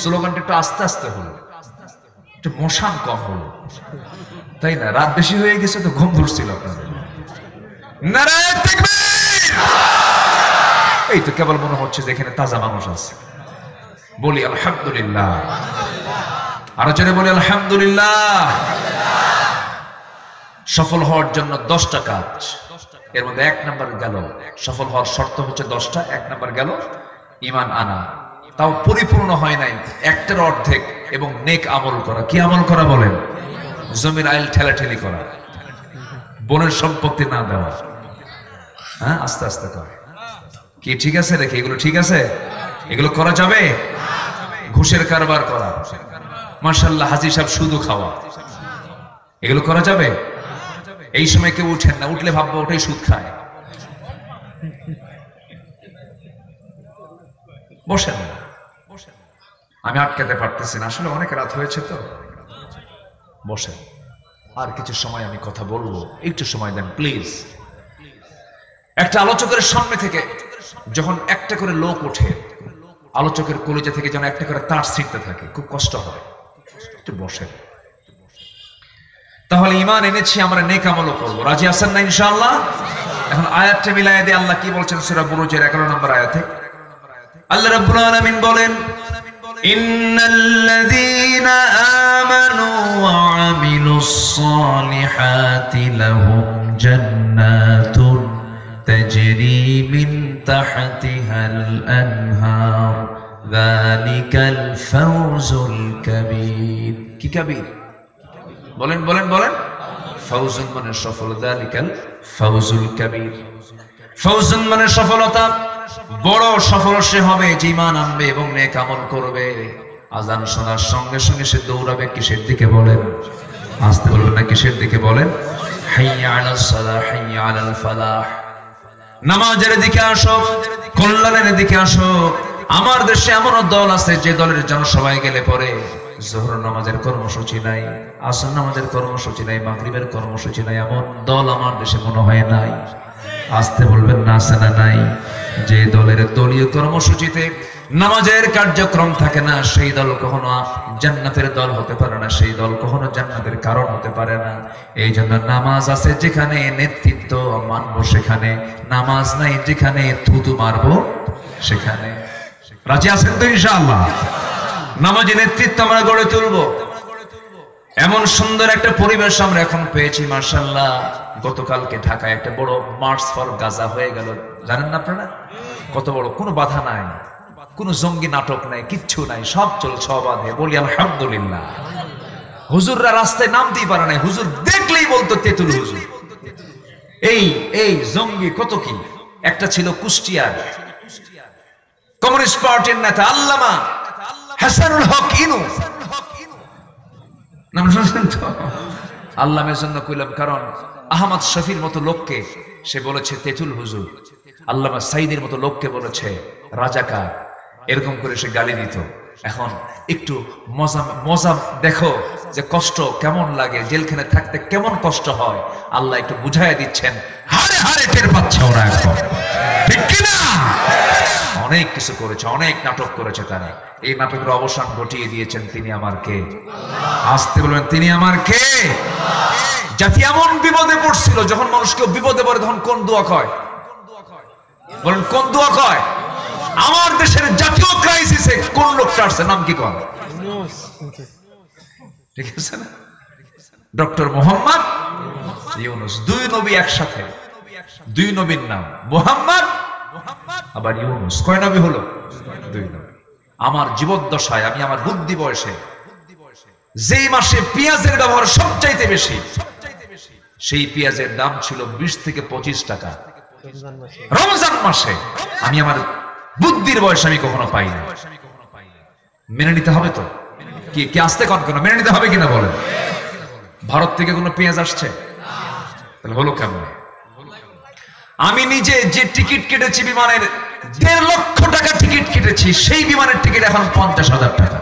স্লোগানটা একটু আস্তে আস্তে হলো, একটু মশান কম হলো, তাই না? রাত বেশি হয়ে গেছে তো ঘুম ধরছিল আপনাদের। নারায়ে তাকবীর! এই তো কেবল মনে হচ্ছে যে এখানে তাজা মানুষ আছে। বলি আলহামদুলিল্লাহ, আরো জোরে বলি আলহামদুলিল্লাহ। সফল হওয়ার জন্য 10টা কাজ, এর মধ্যে 1 নাম্বার গেল, সফল হওয়ার শর্ত হচ্ছে 10টা, 1 নাম্বার গেল ঈমান আনা, তাও পরিপূর্ণ হয় নাই, একটার অর্ধেক, এবং নেক আমল করা। কি আমল করা বলেন? জমির আইল ঠেলাঠেলি করা, বোনের সম্পত্তি না দেওয়া, হ্যাঁ আস্তে আস্তে কর। কি ঠিক আছে দেখি এগুলো ঠিক আছে? এগুলো করা যাবে? ঘুষের কারবার করা, মাশাআল্লাহ হাজী সাহেব শুধু খাওয়া, এগুলো করা যাবে? এই সময় কেউ উঠেন না, উঠলে ভাববো ওটাই সুদ খায়। বসেন, আমি আটকাতে পারতেছি না, আসলে অনেক রাত হয়েছে তো। বসেন, আর কিছু সময় আমি কথা বলবো, একটু সময় দেন প্লিজ। একটা আলোচকের সামনে থেকে যখন একটা করে লোক ওঠে, আলোচকের কলিজা থেকে যেন একটা করে তার ছিঁড়তে থাকে, খুব কষ্ট হয়। একটু বসেন। তাহলে ঈমান এনেছি আমরা, নেক আমলও করব। রাজি আছেন না ইনশাআল্লাহ? এখন আয়াতটা মিলায়ে দিয়ে আল্লাহ কি বলছেন সূরা বুরুজের 11 নম্বর আয়াতে? আল্লাহ রাব্বুল আলামিন বলেন, ইন্নাল্লাযীনা আমানু ওয়া আমিলুস সালিহাতি লাহুম জান্নাতুন তাজরি মিন তাহতিহাল আনহার যালিকাল ফাওজুল কাবীর। কি কাবীর? বলেন বলেন বলেন। ফাউজুন মানে সফল, যালিকাল ফাওজুল কাবীর। ফাউজুন মানে সফলতা, বড় সফল সে হবে যে ঈমান আনবে এবং নেক আমল করবে। আযান শোনার সঙ্গে সঙ্গে সে দৌড়াবে কিসের দিকে বলেন? আসতে বলবেন না, কিসের দিকে বলেন? হাইয়া আলাস সালাহ, হাইয়া আলাল ফালাহ। নামাজের দিকে আসো, কল্যাণের দিকে আসো। আমার দেশে এমন দল আছে যে দলের জন্য সবাই গেলে পরে যোহর নামাজের কর্মসূচি নাই, আসর নামাজের কর্মসূচি নাই, মাগরিবের কর্মসূচি নাই, এমন দল আমার দেশে মনে হয় নাই। আসতে বলবেন না, আছে না নাই? যে দলের দলীয় কর্মসূচিতে নামাজের কার্যক্রম থাকে না, সেই দল কখনো জান্নাতের দল হতে পারে না, সেই দল কখনো জান্নাতের কারণ হতে পারে না। এই জন্য নামাজ আছে যেখানে নেতৃত্ব মানবো সেখানে, নামাজ নাই যেখানে থুতু মারবো সেখানে। রাজি আছেন তো ইনশাআল্লাহ? নামাজের নেতৃত্ব আমরা গড়ে তুলবো। এমন সুন্দর একটা পরিবেশ আমরা এখন পেয়েছি মাশাআল্লাহ। গতকালকে ঢাকায় একটা বড় মার্চ ফর গাজা হয়ে গেল, জানেন না আপনারা? কত বড়, কোনো বাধা নাই, কোনো জঙ্গি নাটক নাই, কিচ্ছু নাই, সব চলছে অবাধে। বলি আলহামদুলিল্লাহ। হুজুররা রাস্তায় নামতেই পারে নাই, হুজুর দেখলেই বলতো তেতুল হুজুর। এই জঙ্গি কত কি। একটা ছিল কুষ্টিয়ার কমিউনিস্ট পার্টির নেতা আল্লামা হাসানুল হক ইনু, নাম শুনছেন তো? আল্লামের জন্য কইলাম, কারণ আহমদ শফির মতো লোককে সে বলেছে তেতুল হুজুর, আল্লামা সাইদের মতো লোককে বলেছে রাজাকার, এরকম করে সে গালি দিত। এখন একটু মজা দেখো যে কষ্ট কেমন লাগে, জেলখানে থাকতে কেমন কষ্ট হয়, আল্লাহ একটু বুঝাইয়া দিচ্ছেন। হারে হারে টের পাচ্ছে ওরা এখন, ঠিক কিনা? অনেক কিছু করেছে, অনেক নাটক করেছে তারা। এই নাটকের অবসান ঘটিয়ে দিয়েছেন তিনি আমার কে? আসতে বলবেন, তিনি আমার কে? জাতি এমন বিপদে পড়ছিল, যখন মানুষ কেউ বিপদে পড়ে তখন কোন দোয়া কয়? বলেন কোন দোয়া কয়? আমার দেশের জাতীয় ক্রাইসিসে কোন লোকটা আসছে, নাম কি কয়? ঠিক আছে না? ডক্টর মোহাম্মদ ইউনূস। দুই নবী একসাথে, দুই নবীর নাম মোহাম্মদ আবার ইউনূস। কয় নবী হলো? দুই নবী। আমার জীবদ্দশায়, আমি আমার বুদ্ধি বয়সে যেই মাসে পেঁয়াজের ব্যবহার সবচাইতে বেশি, সেই পেঁয়াজের দাম ছিল 20 থেকে 25 টাকা রমজান মাসে। আমি আমার বুদ্ধির বয়সে আমি কখনো পাই না। মেনে নিতে হবে তো? কি আসতে কখনো মেনে নিতে হবে কিনা বলেন? ভারত থেকে কোনো পেঁয়াজ আসছে? তাহলে হলো কেমন? আমি নিজে যে টিকিট কেটেছি বিমানের, 1.5 লক্ষ টাকা টিকিট কেটেছি, সেই বিমানের টিকিট এখন 50,000 টাকা,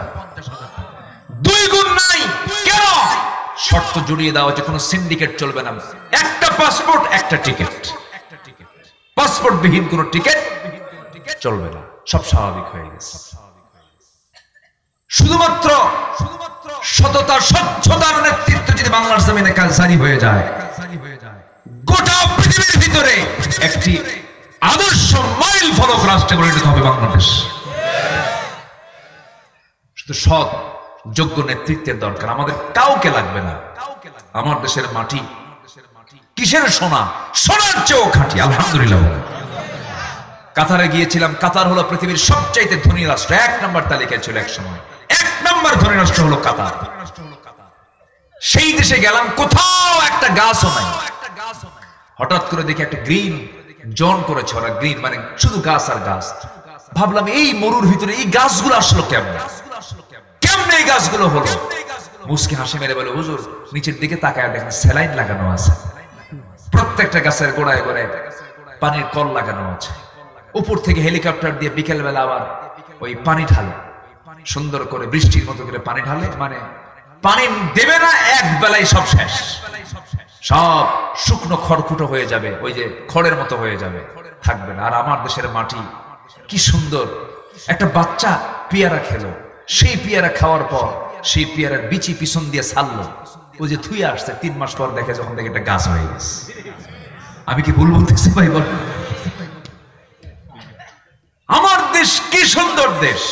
2 গুণ নাই। কেন? শর্ত জড়িয়ে দেওয়া যে কোনো সিন্ডিকেট চলবে না, একটা পাসপোর্ট একটা টিকিট, পাসপোর্ট বিহীন কোনো টিকিট চলবে না। সব স্বাভাবিক হয়ে গেছে। শুধুমাত্র সততা স্বচ্ছতার নেতৃত্ব যদি বাংলার জমিনে জারি হয়ে যায়, গোটা পৃথিবীর ভিতরে একটি আদর্শ মাইল ফলক রাষ্ট্রে পরিণত হবে বাংলাদেশ। শুধু সৎ যোগ্য নেতৃত্বের দরকার, আমাদের কাউকে লাগবে না। আমার দেশের মাটি কিসের সোনা, সোনার চেয়েও খাঁটি আলহামদুলিল্লাহ। কাতারে গিয়েছিলাম, কাতার হলো পৃথিবীর সবচাইতে ধনী রাষ্ট্র, 1 নম্বর তালিকায় ছিল এক সময়, 1 নম্বর ধনী রাষ্ট্র হলো কাতার। সেই দেশে গেলাম, কোথাও একটা গাছও নাই। হঠাৎ করে দেখি একটা গ্রিন জোন করেছে ওরা, গ্রিন মানে শুধু গাছ আর গাছ। ভাবলাম এই মরুর ভিতরে এই গাছগুলো আসলো কেমনে, কেমনে এই গাছগুলো হলো? মুস্কি হাসি মেরে বলে, হুজুর নিচের দিকে তাকায় দেখেন স্যালাইন লাগানো আছে, প্রত্যেকটা গাছের গোড়ায় গোড়ায় পানির কল লাগানো আছে। উপর থেকে হেলিকপ্টার দিয়ে বিকেল বেলা আবার ওই পানি ঢালে, সুন্দর করে বৃষ্টির মতো করে পানি ঢালে, মানে পানি দেবে না এক বেলায় সব শেষ, সব শুকনো খড়কুটো হয়ে যাবে, ওই যে খড়ের মতো হয়ে যাবে, থাকবে না। আর আমার দেশের মাটি কি সুন্দর। একটা বাচ্চা পেয়ারা খেলো, সেই পেয়ারা খাওয়ার পর সেই পেয়ারার বিচি পিছন দিয়ে ছাড়লো, ওই যে থুয়ে আসছে, 3 মাস পর দেখে যখন দেখে একটা গাছ হয়ে গেছে। আমি কি ভুল বলতেছি ভাই? বল, আমার দেশ কি সুন্দর দেশ।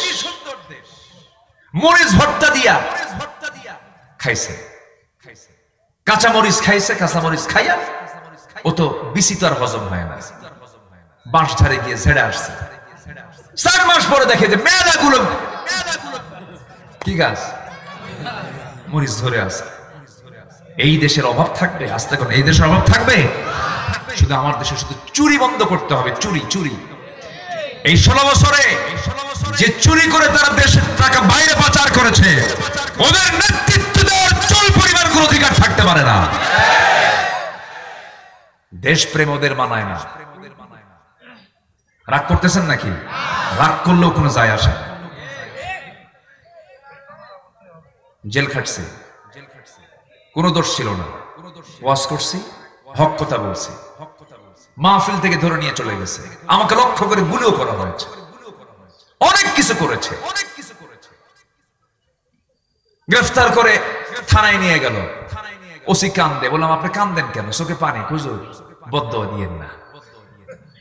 মরিচ ভর্তা দিয়া খাইছে, কাঁচা মরিচ খাইছে, কাঁচা মরিচ খাইয়া ও তো বিচি তো আর হজম হয় না, বাঁশ ঝাড়ে গিয়ে ঝেড়ে আসছে। 4 মাস পরে দেখে যে মেয়েদাগুলো কি গাছ, মরিচ ধরে আছে। এই দেশের অভাব থাকবে? আস্তে করে এই দেশের অভাব থাকবে? শুধু আমার দেশে শুধু চুরি বন্ধ করতে হবে, চুরি চুরি। এই 16 বছরে যে চুরি করে তারা দেশের টাকা বাইরে পাচার করেছে, ওদের নেতৃত্ব দেওয়ার চল পরিবার কোনো অধিকার থাকতে পারে না। দেশপ্রেম ওদের মানায় না। রাগ করতেছেন নাকি? রাগ করলেও কোনো যায় আসে না। জেল খাটছে, কোনো দোষ ছিল না, ওয়াজ করছি, হক কথা বলছি, মাহফিল থেকে ধরে নিয়ে চলে গেছে, আমাকে লক্ষ্য করে গুলিও করা হয়েছে, অনেক কিছু করেছে। গ্রেফতার করে থানায় নিয়ে গেল, ওসি কান্দে। বললাম আপনি কান্দেন কেন? চোখে পানি। হুজুর বদদোয়া দিয়েন না।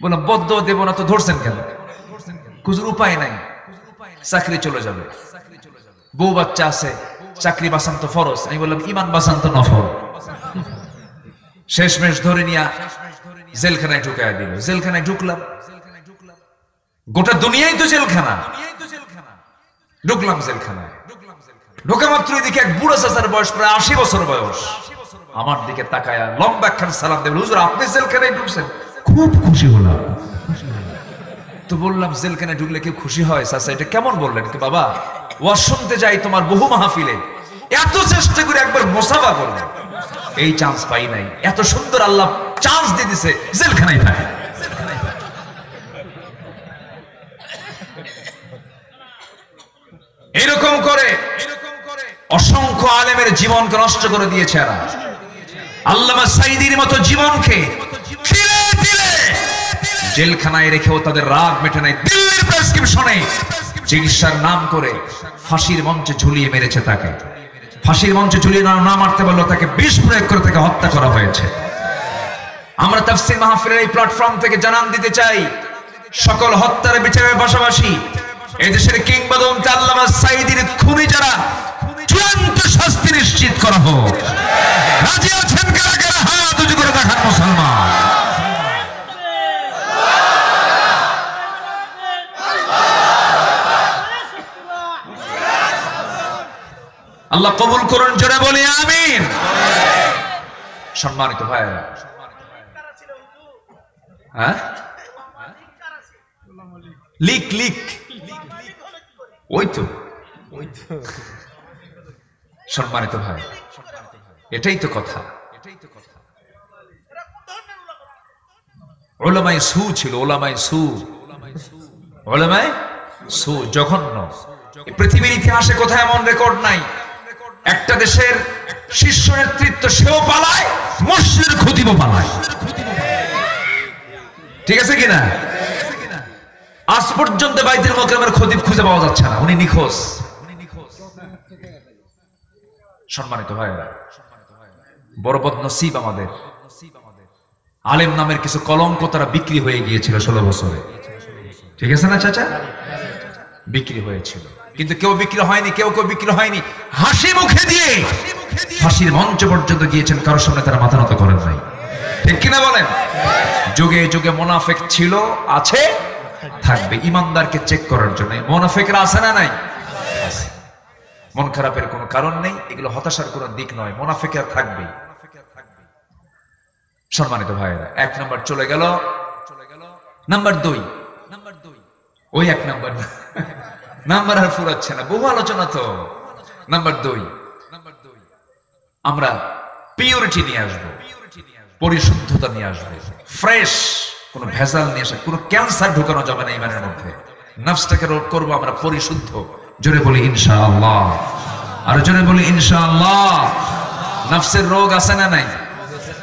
বললাম বদদোয়া দেব না তো ধরছেন কেন? হুজুর উপায় নাই, চাকরি চলে যাবে, বউ বাচ্চা আছে, চাকরি বাঁচান তো ফরজ। আমি বললাম ইমান বাঁচান তো নফল। শেষমেশ ধরে নিয়ে জেলখানায় ঢুকায় দিল। জেলখানায় ঢুকলাম, গোটা দুনিয়াই তো জেলখানা। ঢুকলাম জেলখানায়, ঢোকা মাত্রই দেখি এক বুড়া চাচার বয়স প্রায় 80 বছর বয়স, আমার দিকে তাকায়া লম্বা একখান সালাম দেব। হুজুর আপনি জেলখানায় ঢুকছেন? খুব খুশি হলাম। তো বললাম জেলখানায় ঢুকলে কেউ খুশি হয়? চাচা এটা কেমন বললেন? কি বাবা, ওয়াজ শুনতে যাই তোমার বহু মাহফিলে, এত চেষ্টা করে একবার মোসাফা করবে, এই চান্স পাই নাই। এত সুন্দর আল্লাহ চান্স দিয়ে দিছে, জেলখানায় থাকে। এরকম করে অসংখ্য আলেমের জীবনকে নষ্ট করে দিয়েছে এরা। আল্লামা সাঈদীর মতো জীবনকে তিলে তিলে জেলখানায় রেখেও তাদের রাগ মেটে নাই। দিল্লির প্রেসক্রিপশনে চিকিৎসার নাম করে ফাঁসির মঞ্চে ঝুলিয়ে মেরেছে তাকে। ফাঁসির মঞ্চে ঝুলিয়ে না মারতে পারলো, তাকে বিষ প্রয়োগ করে তাকে হত্যা করা হয়েছে। আমরা তাফসীর মাহফিলের এই প্ল্যাটফর্ম থেকে জানান দিতে চাই, সকল হত্যার বিচারের পাশাপাশি এই দেশের কিংবদন্তি আল্লামা সাঈদীর খুনি যারা, চূড়ান্ত শাস্তি নিশ্চিত করা হোক। রাজি আছেন কারা কারা? হাত উঁচু করে দেখান মুসলমান। আল্লাহ কবুল করুন, জোরে বলি আমিন। সম্মানিত ভাইরা, হ্যাঁ লিক লিক, ওই তো সম্মানিত ভাই, এটাই তো কথা। ওলামায়ে সু ছিল, ওলামায়ে সু, ওলামায়ে সু জঘন্য। পৃথিবীর ইতিহাসে কোথায় এমন রেকর্ড নাই। একটা দেশের শীর্ষ নেতৃত্ব সেও পালায়, মসজিদের খতিবও পালায়। ঠিক আছে কিনা? আজ পর্যন্ত বাইতুল মুকাররমের খতিব খুঁজে পাওয়া যাচ্ছে না, উনি নিখোঁজ। সম্মানিত ভাইরা, বড় বদনসিব আমাদের। আলেম নামের কিছু কলঙ্ক তারা বিক্রি হয়ে গিয়েছিল 16 বছরে, ঠিক আছে না চাচা? বিক্রি হয়েছিল, কিন্তু কেউ বিক্রি হয়নি, কেউ বিক্রি হয়নি, হাসি মুখে দিয়ে ফাঁসির মঞ্চ পর্যন্ত গিয়েছেন, কারোর সামনে তারা মাথা নত করেন নাই, ঠিক কিনা বলেন? যুগে যুগে মুনাফিক ছিল, আছে, থাকবে, ইমানদারকে চেক করার জন্য। মুনাফিকরা আছে না নাই? মন খারাপের কোনো কারণ নেই, এগুলো হতাশার কোনো দিক নয়, মুনাফিকরা থাকবে। সম্মানিত ভাইয়েরা, 1 নাম্বার চলে গেল। নাম্বার 2, ওই 1 নাম্বার নাম্বার আর ফুরাচ্ছে না, বহু আলোচনা তো। নাম্বার 2, আমরা পিউরিটি নিয়ে আসবো, পরিশুদ্ধতা নিয়ে আসবো, ফ্রেশ, কোনো ভেজাল নিয়ে আসে, কোনো ক্যান্সার ঢুকানো যাবে না ইমানের মধ্যে। নফসটাকে রোগ করবো আমরা পরিশুদ্ধ। জোরে বলি ইনশাআল্লাহ, আর জোরে বলি ইনশাআল্লাহ। নফসের রোগ আছে না নাই?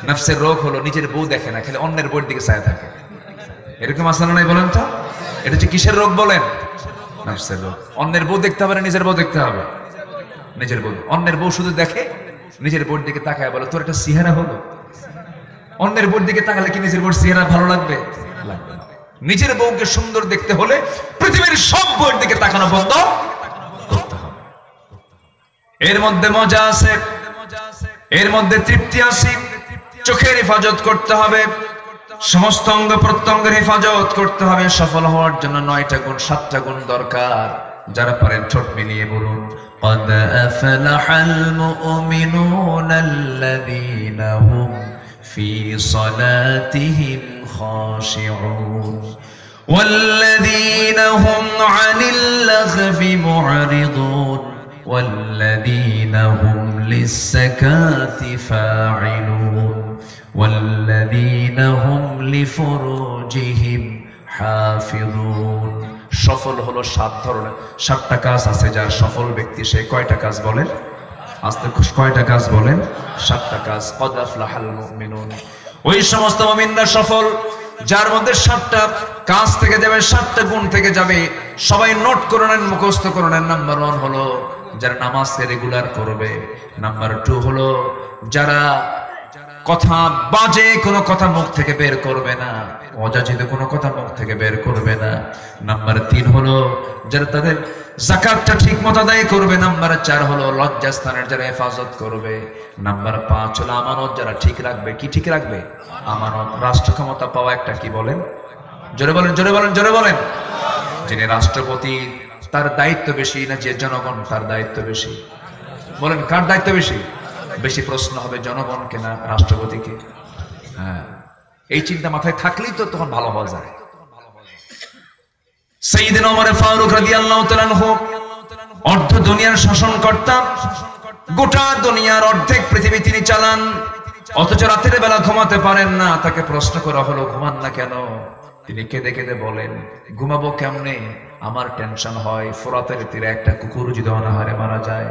নফসের রোগ হলো নিজের বউ দেখে না, খালি অন্যের বউর দিকে চায় থাকে, এরকম আছে না নাই বলেন তো? এটা হচ্ছে কিসের রোগ বলেন? নফসের রোগ। অন্যের বউ দেখতে হবে না নিজের বউ দেখতে হবে? নিজের বউ। অন্যের বউ শুধু দেখে, নিজের বউর দিকে তাকায় বলে তোর একটা চেহারা হলো। অন্যের বউর দিকে তাকালে কি নিজের বউর চেহারা ভালো লাগবে? লাগবে না। নিজের বউকে সুন্দর দেখতে হলে পৃথিবীর সব বউর দিকে তাকানো বন্ধ করতে হবে। এর মধ্যে মজা আছে, এর মধ্যে তৃপ্তি আছে। চোখের হেফাজত করতে হবে, সমস্ত অঙ্গ প্রত্যঙ্গের হেফাজত করতে হবে। সফল হওয়ার জন্য 9টা গুণ 7টা গুণ দরকার। যারা পারেন ঠোঁট মিলিয়ে বলুন, قد أفلح المؤمنون الذين هم في صلاتهم خاشعون والذين هم عن اللغو معرضون والذين هم للزكاة فاعلون والذين هم لفروجهم حافظون। সফল হলো 7 ধরনের, 7টা কাজ আছে। যার সফল ব্যক্তি সে কয়টা কাজ বলেন? আস্তে কয়টা কাজ বলেন? 7টা কাজ। قد أفلح المؤمنون, ওই সমস্ত মুমিনরা সফল যার মধ্যে 7টা কাজ থেকে যাবে, 7টা গুণ থেকে যাবে। সবাই নোট করে নেন, মুখস্থ করে নেন। নাম্বার 1 হলো যারা নামাজকে রেগুলার করবে। নাম্বার 2 হলো যারা কথা বাজে কোনো কথা মুখ থেকে বের করবে না, অযাচিত কোনো কথা মুখ থেকে বের করবে না। নাম্বার 3 হলো যারা তাদের যাকাতটা ঠিক মতো আদায় করবে। নাম্বার 4 হলো লজ্জাস্থানের যারা হেফাজত করবে। নাম্বার 5 হলো আমানত যারা ঠিক রাখবে। কি ঠিক রাখবে? আমানত। রাষ্ট্র ক্ষমতা পাওয়া একটা কি বলেন? জোরে বলেন, জোরে বলেন, জোরে বলেন। যিনি রাষ্ট্রপতি তার দায়িত্ব বেশি না যে জনগণ তার দায়িত্ব বেশি? বলেন কার দায়িত্ব বেশি? বেশি প্রশ্ন হবে জনগণকে না রাষ্ট্রপতিকে? হ্যাঁ, এই চিন্তা মাথায় থাকলেই তো তখন ভালো হওয়া যায়। সাইয়েদনা ওমর ফারুক রাদিয়াল্লাহু তাআলা আনহু অর্ধ দুনিয়ার শাসনকর্তা, গোটা দুনিয়ার অর্ধেক পৃথিবী তিনি চালান, অথচ রাতের বেলা ঘুমাতে পারেন না। তাকে প্রশ্ন করা হলো ঘুমান না কেন? তিনি কেঁদে কেঁদে বলেন, ঘুমাবো কেমনে, আমার টেনশন হয় ফোরাতের তীরে একটা কুকুর যদি অনাহারে মারা যায়,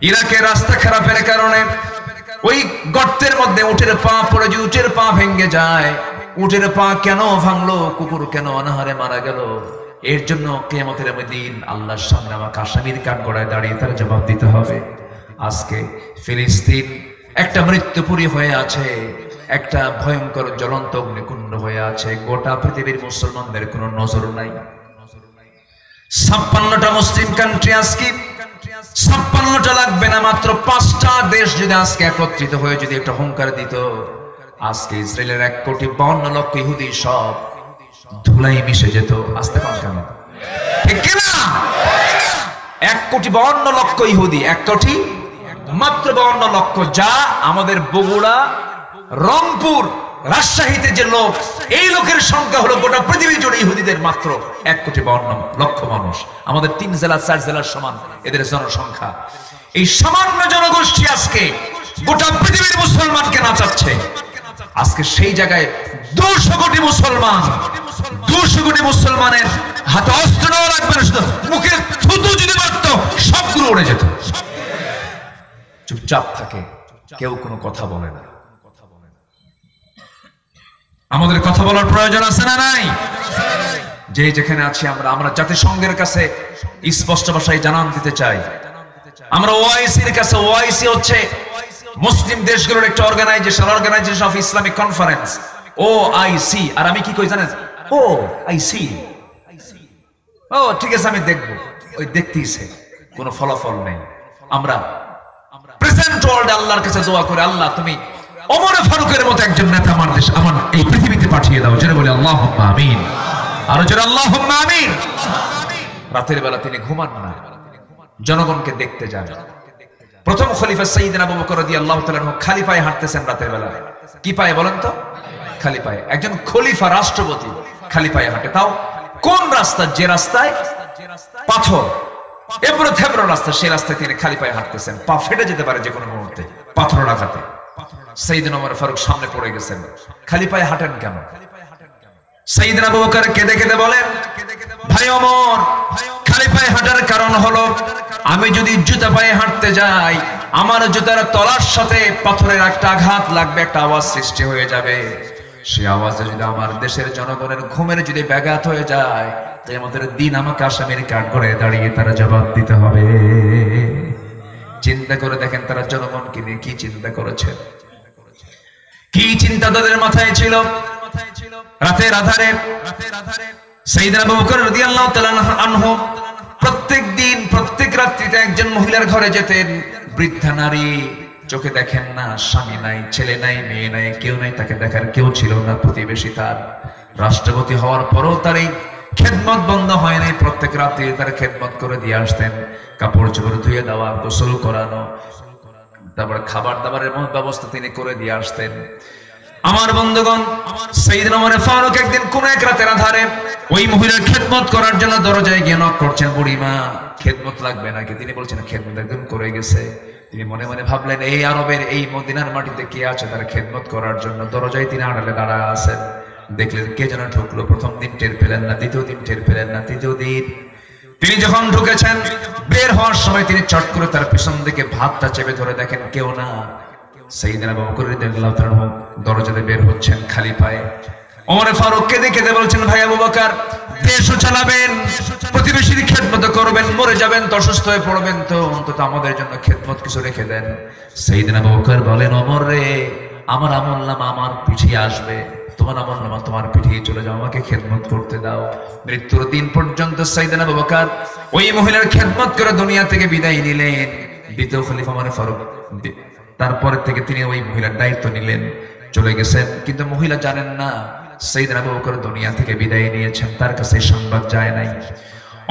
ইরাকের রাস্তা খারাপের কারণে ওই গর্তের মধ্যে উটের পা পড়ে যদি উটের পা ভেঙে যায়, উটের পা কেন ভাঙলো, কুকুর কেন অনাহারে মারা গেল, এর জন্য কিয়ামতের দিন আল্লাহর সামনে আমাকে আসামির কাঠগড়ায় দাঁড়িয়ে তার জবাব দিতে হবে। আজকে ফিলিস্তিন একটা মৃত্যুপুরী হয়ে আছে, একটা ভয়ঙ্কর জ্বলন্ত অগ্নিকুণ্ড হয়ে আছে। গোটা পৃথিবীর মুসলমানদের কোনো নজর নাই। 56টা মুসলিম কান্ট্রি, আজকে 56টা লাগবে না, মাত্র 5টা দেশ যদি আজকে একত্রিত হয়ে যদি একটা হুঙ্কার দিত, আজকে ইসরায়েলের 1,52,00,000 ইহুদি সব ধুলাই মিশে যেত। আসতে পান কেন? ঠিক কিনা? 1,52,00,000 ইহুদি, 1,00,000 মাত্র 52,00,000, যা আমাদের বগুড়া, রংপুর, রাজশাহীতে যে লোক, এই লোকের সংখ্যা হলো গোটা পৃথিবী জুড়ে ইহুদিদের মাত্র 1,52,00,000 মানুষ। আমাদের 3 জেলা 4 জেলার সমান এদের জনসংখ্যা। এই সামান্য জনগোষ্ঠী আজকে গোটা পৃথিবীর মুসলমানকে নাচাচ্ছে। আজকে সেই জায়গায় 200 কোটি মুসলমান, 200 কোটি মুসলমানের হাতে অস্ত্র নেওয়া লাগবে না, শুধু মুখে থুতু যদি মারত সবগুলো উড়ে যেত। চুপচাপ থাকে, কেউ কোনো কথা বলে না। আমাদের কথা বলার প্রয়োজন আছে না নাই? যে যেখানে আছি আমরা জাতিসংঘের কাছে স্পষ্ট ভাষায় জানান দিতে চাই, আমরা ওআইসির কাছে, ওআইসি হচ্ছে মুসলিম দেশগুলোর একটা organisation of Islamic conference. O I C, আর আমি কি কই জানেন? ও আই সি, ও ঠিক আছে আমি দেখবো। ওই দেখতেইছে, কোনো ফলাফল নেই। আমরা প্রেজেন্ট ওয়ার্ল্ড আল্লাহর কাছে দোয়া করে, আল্লাহ তুমি ওমর ফারুকের মতো একজন নেতা আমার দেশ, আমার এই পৃথিবীতে পাঠিয়ে দাও। জোরে বলি আল্লাহুম্মা আমিন, আরো জোরে আল্লাহুম্মা আমিন। রাতের বেলা তিনি ঘুমান না, জনগণকে দেখতে যান। প্রথম খলিফা সাইয়েদনা আবু বকর রাদিয়াল্লাহু তাআলা খালি পায়ে হাঁটতেছেন রাতের বেলা। কি পায়ে বলেন তো? খালি পায়ে। একজন খলিফা, রাষ্ট্রপতি খালি পায়ে হাঁটে, তাও কোন রাস্তা? যে রাস্তায় পাথর, এবড়ো থেবড়ো রাস্তা, সেই রাস্তায় তিনি খালি পায়ে হাঁটতেছেন। পা ফেটে যেতে পারে যে কোনো মুহূর্তে পাথর আঘাতে। সাইয়েদনা ওমর ফারুক সামনে পড়ে গেছেন। খালি পায়ে হাঁটেন কেন? সাইয়েদনা আবু বকর কেঁদে কেঁদে বলেন, ভাই ওমর, খালি পায়ে হাঁটার কারণ হলো আমি যদি জুতা পায়ে হাঁটতে যাই, আমার জুতার তলার সাথে পাথরের একটা আঘাত লাগবে, একটা আওয়াজ সৃষ্টি হয়ে যাবে। সেই আওয়াজে যদি আমার দেশের জনগণের ঘুমের যদি ব্যাঘাত হয়ে যায়, কিয়ামতের দিন আমাকে আসামির কাঠগড়ায় দাঁড়িয়ে তারা জবাব দিতে হবে। চিন্তা করে দেখেন তারা জনগণকে নিয়ে কি চিন্তা করেছেন, কি চিন্তা তাদের মাথায় ছিল। রাতের আধারে সাইয়েদনা আবু বকর রাদিয়াল্লাহু তাআলা আনহু প্রত্যেক দিন প্রত্যেক রাত্রিতে একজন মহিলার ঘরে যেতেন। বৃদ্ধা নারী, চোখে দেখেন না, স্বামী নাই, ছেলে নাই, মেয়ে নাই, কেউ নাই, তাকে দেখার কেউ ছিল না। প্রতিবেশী তার রাষ্ট্রপতি হওয়ার পরও তার এই খেদমত বন্ধ হয় নাই। প্রত্যেক রাত্রি তার খেদমত করে দিয়ে আসতেন, কাপড় চোপড় ধুয়ে দেওয়া, গোসল করানো, তারপরে খাবার দাবারের ব্যবস্থা তিনি করে দিয়ে আসতেন। আমার বন্ধুগণ, সাইয়েদনা ওমর ফারুক একদিন কোন এক রাতের আধারে ওই মহিলার খেদমত করার জন্য দরজায় গিয়ে নক করছেন। বুড়িমা, খেদমত লাগবে নাকি? তিনি বলছেন খেদমত একদম করে গেছে। তিনি মনে মনে ভাবলেন, এই আরবের এই মদিনার মাটিতে কে আছে তার খেদমত করার জন্য? দরজায় তিনি আড়ালে দাঁড়ায় আছেন। দেখলেন কে যেন ঢুকলো। প্রথম দিন টের পেলেন না, দ্বিতীয় দিন টের পেলেন না, তৃতীয় দিন তিনি যখন ঢুকেছেন, বের হওয়ার সময় তিনি চট করে তার পিছন দিকে ভাতটা চেপে ধরে দেখেন কেউ না। সাইয়েদনা আবু বকর রাদিয়াল্লাহু তাআলা দরজাতে বের হচ্ছেন খালি পায়ে। ওমর ফারুক কেঁদে কেঁদে বলছেন, ভাই আবু বকর, দেশও চালাবেন, প্রতিবেশীর খেদমত করবেন, মরে যাবেন তো, অসুস্থ হয়ে পড়বেন তো, অন্তত আমাদের জন্য খেদমত কিছু রেখে দেন। সাইয়েদনা আবু বকর বলেন, ওমর রে, আমার আমলনামা আমার পিঠিয়ে আসবে, তোমার আমলনামা তোমার পিঠিয়ে চলে যাও, আমাকে খেদমত করতে দাও। মৃত্যুর দিন পর্যন্ত সাইয়েদনা আবু বকর ওই মহিলার খেদমত করে দুনিয়া থেকে বিদায় নিলেন। দ্বিতীয় খলিফা ওমর ফারুক তারপর থেকে তিনি ওই মহিলার দায়িত্ব নিলেন, চলে গেছেন। কিন্তু মহিলা জানেন না সাইয়েদনা আবু বকর দুনিয়া থেকে বিদায় নিয়েছেন, তার কাছে সংবাদ যায় নাই।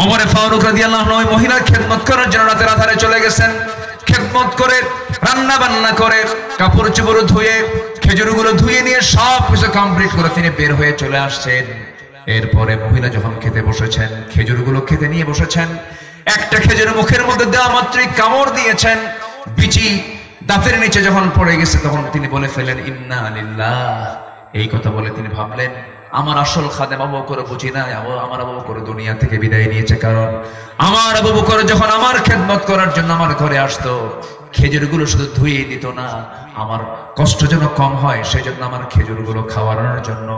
ওমর ফারুক রাদিয়াল্লাহু আনহু ওই মহিলার খেদমত করার জন্য রাতের আধারে চলে গেছেন। খেদমত করে, রান্না বান্না করে, কাপড় চোপড় ধুয়ে, খেজুরগুলো ধুয়ে নিয়ে সব কিছু কমপ্লিট করে তিনি বের হয়ে চলে আসছেন। এরপরে মহিলা যখন খেতে বসেছেন, খেজুরগুলো খেতে নিয়ে বসেছেন, একটা খেজুর মুখের মধ্যে দেওয়া মাত্রই কামড় দিয়েছেন। বিচি দাঁতের নিচে যখন পড়ে গেছে, তখন তিনি বলে ফেলেন, ইন্না লিল্লাহ। এই কথা বলে তিনি ভাবলেন, আমার আসল খাদেম আবু বকর বুঝি না, আমার আবু বকর দুনিয়া থেকে বিদায় নিয়েছে। কারণ আমার আবু বকর যখন আমার খেদমত করার জন্য আমার ঘরে আসতো, খেজুরগুলো শুধু ধুয়ে দিত না, আমার কষ্ট যেন কম হয় সেই জন্য আমার খেজুরগুলো খাওয়ানোর জন্য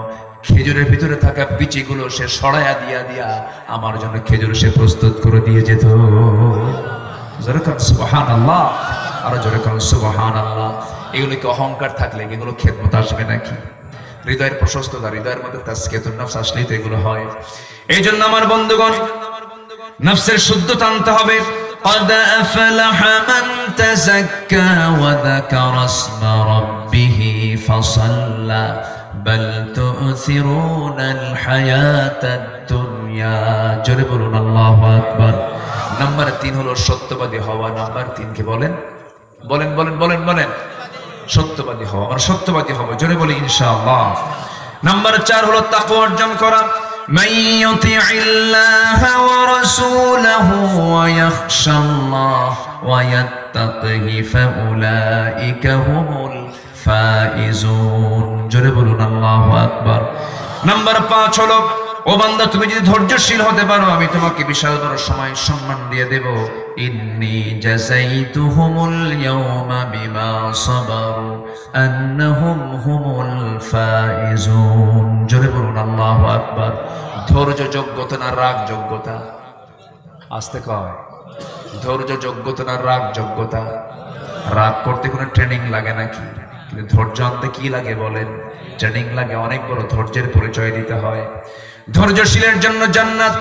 খেজুরের ভিতরে থাকা বিচিগুলো সে সরাইয়া দিয়া দিয়া আমার জন্য খেজুর সে প্রস্তুত করে দিয়ে যেত। যেরকম সুবহানাল্লাহ, আরো যেরকম সুবহানাল্লাহ। এগুলো কি অহংকার থাকলে এগুলো খেদমত আসবে নাকি? হৃদয়ের প্রশস্ততা, হৃদয়ের মধ্যে তাজকিয়াতুন নফস আসলেই তো এগুলো হয়। এই জন্য আমার বন্ধুগণ, নফসের শুদ্ধতা আনতে হবে। قد أفلح من تزكى وذكر اسم ربه فصلى بل تؤثرون الحياة الدنيا। জোরে বলুন আল্লাহু আকবার। নাম্বার 3 হলো সত্যবাদী হওয়া। নাম্বার 3 কি বলেন? বলেন বলেন বলেন বলেন। সত্যবাদী হওয়া। আমরা সত্যবাদী হব, জোরে বলি ইনশাআল্লাহ। নাম্বার 4 হলো তাকওয়া অর্জন করা। মান ইউতিইল্লাহা ওয়া রাসূলাহু ওয়া ইয়াখশাল্লাহ ওয়া ইয়াত্তাকিহি ফাউলাইকা হুমুল ফাইজুন। জোরে বলুন আল্লাহু আকবার। নাম্বার 5 হলো, ও বান্দা, তুমি যদি ধৈর্যশীল হতে পারো, আমি তোমাকে বিশাল বড় সময় সম্মান দিয়ে দেব। ইন্নী জাযাইতুহুমুল ইয়াওমা বিমা সাবারু আন্নাহুম হুমুল ফাইজুন। জোরে বলুন আল্লাহু আকবার। ধৈর্য যোগ্যতা না রাগ যোগ্যতা? আস্তে কয়। ধৈর্য যোগ্যতা না রাগ যোগ্যতা? রাগ করতে কোনো ট্রেনিং লাগে নাকি? কিন্তু ধৈর্য আনতে কি লাগে বলেন? ট্রেনিং লাগে, অনেক বড় ধৈর্যের পরিচয় দিতে হয়। ধৈর্যশীলের জন্য জান্নাত,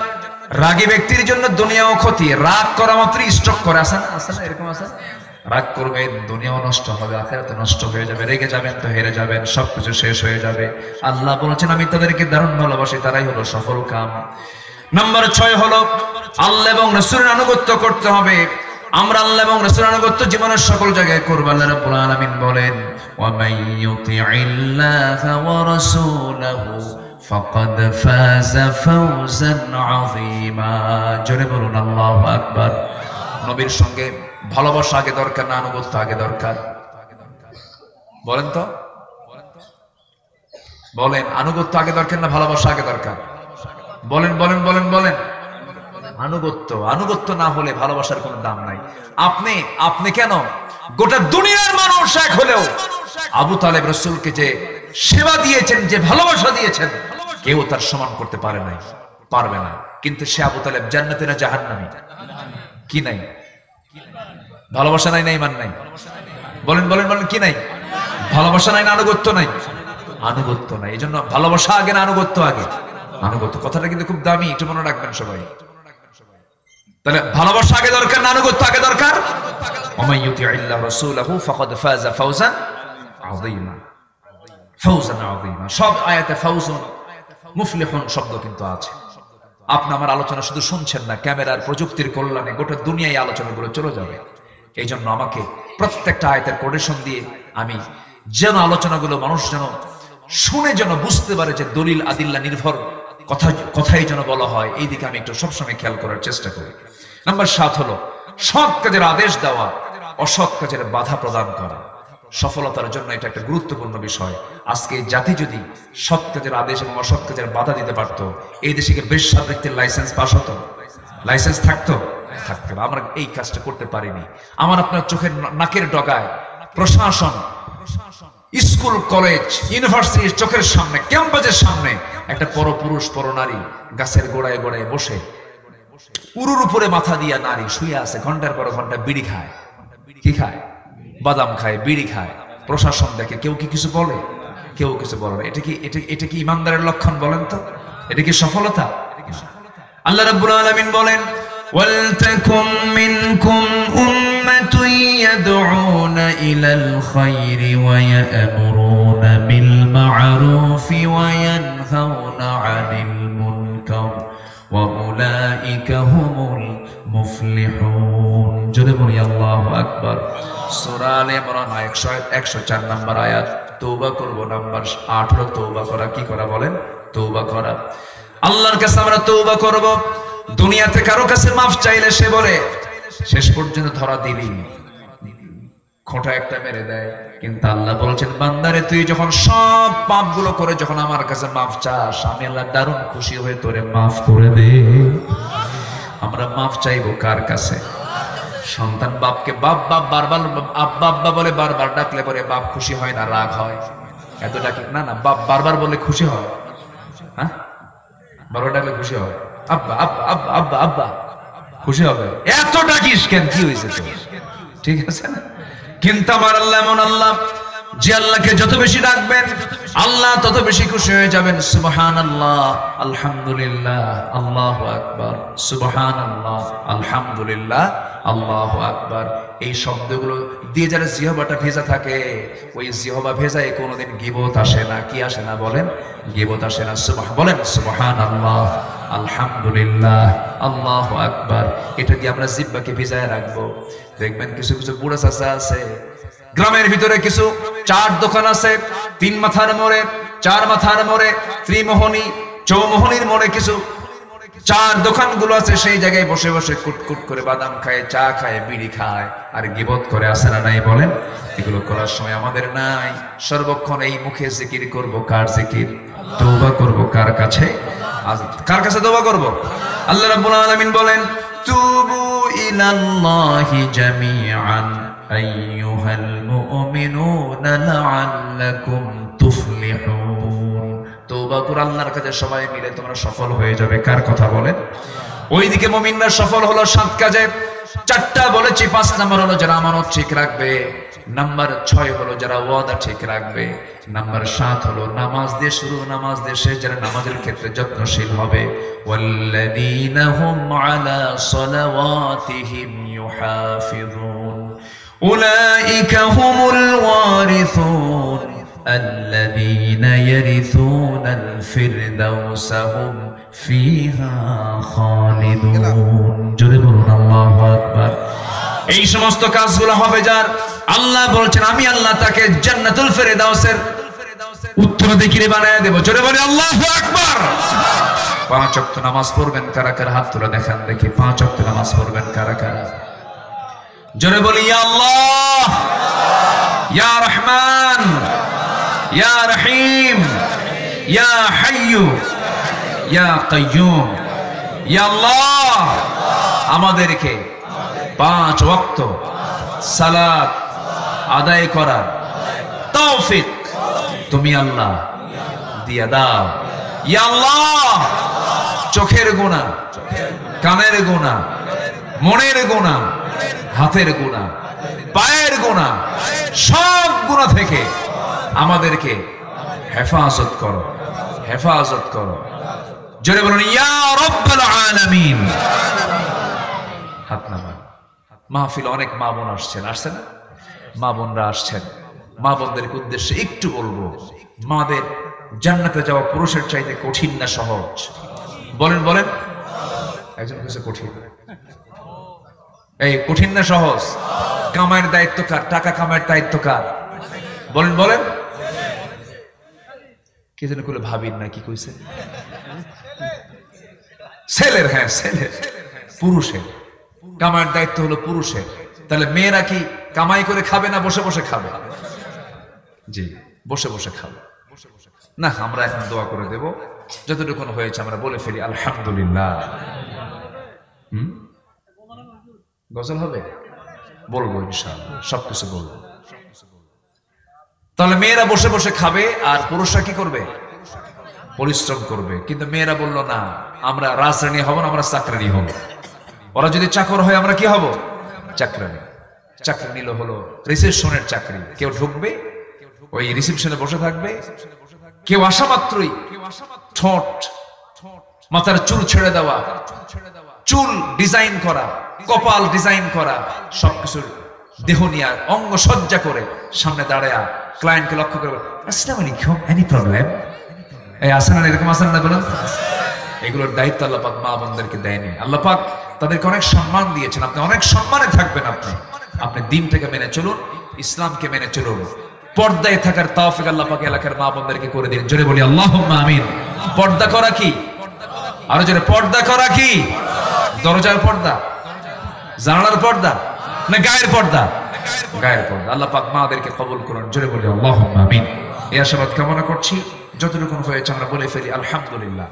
রাগী ব্যক্তির জন্য দুনিয়াও ক্ষতি। রাগ করা মাত্রই স্ট্রোক করে, আসে না এরকম আছে? রাগ করবেন, দুনিয়াও নষ্ট হবে, আখিরাত নষ্ট হয়ে যাবে। রেগে যাবেন তো হেরে যাবেন, সবকিছু শেষ হয়ে যাবে। আল্লাহ বলেছেন আমি তাদেরকে দারুণ ভালোবাসি, তারাই হলো সফল কাম। নাম্বার 6 হলো আল্লাহ এবং রাসূলের আনুগত্য করতে হবে। আমরা আল্লাহ এবং রাসূলের আনুগত্য জীবনের সকল জায়গায় করব। আল্লাহ রাব্বুল আলামিন বলেন ওয়া মান ইউতি'ইল্লাহা ওয়া রাসূলাহু ফাকাদ ফাযা ফাওজান আযীমা। জোরে বলুন আল্লাহু আকবার। নবীর সঙ্গে ভালোবাসা আগে দরকার না আনুগত্য আগে দরকার? বলেন তো, বলেন আনুগত্য আগে দরকার না ভালোবাসা আগে দরকার? বলেন বলেন বলেন বলেন। আনুগত্য, আনুগত্য না হলে ভালোবাসার কোনো দাম নাই। আপনি কেন গোটা দুনিয়ার মানুষ এক হলেও আবু তালেব রাসূলকে যে সেবা দিয়েছেন, যে ভালোবাসা দিয়েছেন, কেউ তার সমান করতে পারে নাই, পারবে না। কিন্তু সে আবু তালেব জান্নাতে না জাহান্নামে? কি নাই? ভালোবাসা নাই না ঈমান নাই? বলেন বলেন বলেন, কি নাই? ভালোবাসা নাই না আনুগত্য নাই? আনুগত্য নাই। এজন্য ভালোবাসা আগে না আনুগত্য আগে? আনুগত্য। কথাটা কিন্তু খুব দামি, একটু মনে রাখবেন সবাই। তাহলে ভালোবাসা আগে দরকার না আনুগত্য আগে দরকার? ওয়া ইউতি'ইল্লাহ রাসূলাহু ফাকাদ ফাযা ফাওজান আযীমা। ফাওজান আযীমা। সব আয়াতে ফাওজুন মুফলিহুন শব্দ কিন্তু আছে। আপনি আমার আলোচনা শুধু শুনছেন না, ক্যামেরার প্রযুক্তির কল্যাণে গোটা দুনিয়ায় আলোচনাগুলো চলে যাবে। এই জন্য আমাকে প্রত্যেকটা আয়াতের কোটেশন দিয়ে আমি যেন আলোচনাগুলো মানুষ যেন শুনে যেন বুঝতে পারে যে দলিল আদিল্লা নির্ভর কথাই যেন বলা হয়, এই দিকে আমি একটু সবসময় খেয়াল করার চেষ্টা করি। নাম্বার 7 হলো সৎ কাজের আদেশ দেওয়া, অসৎ কাজের বাধা প্রদান করা। সফলতার জন্য এটা একটা গুরুত্বপূর্ণ বিষয়। আজকে জাতি যদি সৎ কাজের আদেশ এবং অসৎ কাজের বাধা দিতে পারত, এই দেশে বেশ্যাবৃত্তির লাইসেন্স পাস হতো? লাইসেন্স থাকতো? থাকতো। আমরা এই কাজটা করতে পারিনি। আমার আপনার চোখের নাকের ডগায় প্রশাসন, স্কুল, কলেজ, ইউনিভার্সিটি চোখের সামনে, ক্যাম্পাসের সামনে একটা পরপুরুষ পরনারী গাছের গোড়ায় গোড়ায় বসে, উরুর উপরে মাথা দিয়া নারী শুয়ে আছে, ঘন্টার পর ঘন্টা বিড়ি খায়। কি খায়? বাদাম খায়, বিড়ি খায়। প্রশাসন দেখে, কেউ কি কিছু বলে? কেউ কিছু বলে না। এটা কি ইমানদারের লক্ষণ বলেন তো? এটা কি সফলতা? আল্লাহ রাব্বুল আলামিন বলেন ওয়ালতাকুম মিনকুম উম্মাতুন ইয়াদউনা ইলাল খায়রি ওয়া ইয়া'মুরুনা বিল মা'রুফি ওয়া ইয়ানহাউনা 'আনিল মুনকার ওয়া উলাইকা হুমুল মুফলিহুন। জোরে বলি আল্লাহু আকবার। সূরা আলে ইমরান 104 নম্বর আয়াত। তওবা করব নাম্বার 8 হলো তওবা করা। কি করা বলেন? তওবা করা। আল্লাহর কাছে আমরা তওবা করব। দুনিয়াতে কারো কাছে মাফ চাইলে সে বলে শেষ পর্যন্ত ধরা দিবি, খোঁটা একটা মেরে দেয়। কিন্তু আল্লাহ বলছেন বান্দারে তুই যখন সব পাপগুলো করে যখন আমার কাছে মাফ চাস, আমি আল্লাহ দারুণ খুশি হয়ে তোরে মাফ করে দে। আমরা মাফ চাইবো কার কাছে? সন্তান বাপকে বাপ বাপ বারবার আব্বা আব্বা বলে বারবার ডাকলে পরে বাপ খুশি হয় না, রাগ হয়? এত ডাকি না, না বাপ বারবার বলে খুশি হয়। হ্যাঁ, বারবার ডাকলে খুশি হয়। আব্বা আব্বা আব্বা আব্বা আব্বা খুশি হবে। এত ডাকিস কেন? কি হয়েছে তোর? ঠিক আছে না? কিন্তু আমার আল্লাহ এমন আল্লাহ যে আল্লাহকে যত বেশি ডাকবেন আল্লাহ তত বেশি খুশি হয়ে যাবেন। সুবহানাল্লাহ, আলহামদুলিল্লাহ, আল্লাহু আকবার। সুবহানাল্লাহ, আলহামদুলিল্লাহ, আল্লাহু আকবার। এই শব্দগুলো দিয়ে যারা জিহ্বাটা ভেজা থাকে, ওই জিহ্বা ভেজায় কোনোদিন গীবত আসে না। কি আসে না বলেন? গীবত আসে না। বলেন সুবহানাল্লাহ, আলহামদুলিল্লাহ, আল্লাহু আকবার। এটা দিয়ে আমরা জিহ্বাকে ভিজায় রাখবো। দেখবেন কিছু কিছু বুড়া চাচা আছে গ্রামের ভিতরে, কিছু চার দোকান আছে, 3 মাথার মোড়ে, 4 মাথার মোড়ে, ত্রিমোহনী, চৌমোহনীর মোড়ে কিছু 4 দোকানগুলো আছে। সেই জায়গায় বসে বসে কুটকুট করে বাদাম খায়, চা খায়, বিড়ি খায়, আর গীবত করে। আসে না নাই বলেন? এগুলো করার সময় আমাদের নাই। সর্বক্ষণ এই মুখে জিকির করব। কার জিকির? তওবা করব কার কাছে? কার কাছে তওবা করব? আল্লাহ রাব্বুল আলামিন বলেন তুবু ইলাল্লাহি জামিআন আইয়ুহাল মুমিনুনা লাআল্লাকুম তুফলিহুন। তওবা করে আল্লাহর কাছে সবাই মিলে তোমরা সফল হয়ে যাবে। কার কথা বলেন? ওইদিকে মুমিনরা সফল হলো 7 কাজে। 4টা বলেছি, 5 নাম্বার হলো যারা আমানত ঠিক রাখবে। নাম্বার 6 হলো যারা ওয়াদা ঠিক রাখবে। নাম্বার 7 হলো নামাজ দিয়ে শুরু, নামাজ দিয়ে শেষ, যারা নামাজের ক্ষেত্রে যত্নশীল হবে। ওয়াল্লাযীনা হুম আলা সালাওয়াতিহিম ইউহাফিযুন উলাইকা হুমুল ওয়ারিসুন الذين يرثون الفردوس هم فيها خالدون জোরে বলুন আল্লাহু আকবার। এই সমস্ত কাজগুলো হবে যার, আল্লাহ বলছেন আমি আল্লাহ তাকে জান্নাতুল ফেরদাউসের উত্তরাধিকারী বানায় দেব। জোরে বলে আল্লাহু আকবার। 5 ওয়াক্ত নামাজ পড়বেন কারা কারা? হাত তুলে দেখান দেখি। 5 ওয়াক্ত নামাজ পড়বেন কারা কারা? জোরে বলি ইয়া আল্লাহ, ইয়া রহমান, ইয়া রহিম, ইয়া হাইয়্যু, ইয়া কাইয়্যুম। ইয়া আল্লাহ, আমাদেরকে 5 ওয়াক্ত সালাত আদায় করার তৌফিক তুমি আল্লাহ দিয়া দাও। ইয়া আল্লাহ, চোখের গুনাহ, কানের গুনাহ, মনের গুনাহ, হাতের গুনাহ, পায়ের গুনাহ, সব গুনাহ থেকে আমাদেরকে হেফাজত করো, হেফাজত করো। জোরে বলুন ইয়া রাব্বাল আলামিন। হাত নামান। মাহফিল অনেক মা বোন আসছেন, আসছে না? মা বোনরা আসছেন। মা বোনদেরকে উদ্দেশ্যে একটু বলবো, মাদের জান্নাতে যাওয়া পুরুষের চাইতে কঠিন না সহজ? বলেন বলেন। একজন কাছে কঠিন। এই কঠিন না সহজ? কামাইয়ের দায়িত্ব কার? টাকা কামাইয়ের দায়িত্ব কার? বলেন বলেন। কি যেন করে ভাবিন না কি কইছে? ছেলের। হ্যাঁ ছেলের, পুরুষের। কামাইয়ের দায়িত্ব হলো পুরুষের। তাহলে মেয়েরা কি কামাই করে খাবে না বসে বসে খাবে? জি, বসে বসে খাবে। না, আমরা এখন দোয়া করে দেব, যতটুকু হয়েছে আমরা বলে ফেলি আলহামদুলিল্লাহ। গজল হবে? বলবো ইনশাআল্লাহ, সবকিছু বলবো। তাহলে মেয়েরা বসে বসে খাবে আর পুরুষরা কি করবে? পরিশ্রম করবে। কিন্তু মেয়েরা বলল না, আমরা রাজরানী হব না, আমরা চাকরানি হব। ওরা যদি চাকর হয় আমরা কি হব? চাকরানি। চাকরি নিল হলো রিসেপশনের চাকরি। কেউ ঢুকবে, ওই রিসেপশনে বসে থাকবে। কেউ আসা মাত্রই ঠোঁট, মাথার চুল ছেড়ে দেওয়া, চুল ডিজাইন করা, কপাল ডিজাইন করা, সবকিছুর দেহ নিয়ে অঙ্গ সজ্জা করে সামনে দাঁড়ায়া ক্লায়েন্টকে লক্ষ্য করে আসসালামু আলাইকুম, এনি প্রবলেম? এই আসেন না, এরকম আসেন না বলুন। এগুলোর দায়িত্ব আল্লাহ পাক মা বোনদেরকে দেয়নি। আল্লাহ পাক তাদেরকে অনেক সম্মান দিয়েছেন। আপনি অনেক সম্মানে থাকবেন। আপনি দিনটাকে মেনে চলুন, ইসলামকে মেনে চলুন। পর্দায় থাকার তৌফিক আল্লাহ পাক এলাকার মা বোনদেরকে করে দিন। জোরে বলি আল্লাহুম্মা আমিন। পর্দা করা কি? আরো জোরে, পর্দা করা কি? দরজার পর্দা, জানালার পর্দা, না গায়ের পর্দা? গায়ের পর্দা। আল্লাহ পাক মাদেরকে কবুল করুন। জোরে বলি আল্লাহুম্মা আমিন। এই আশীর্বাদ কামনা করছি। যতটুকু হয়েছে আমরা বলে ফেলি আলহামদুলিল্লাহ।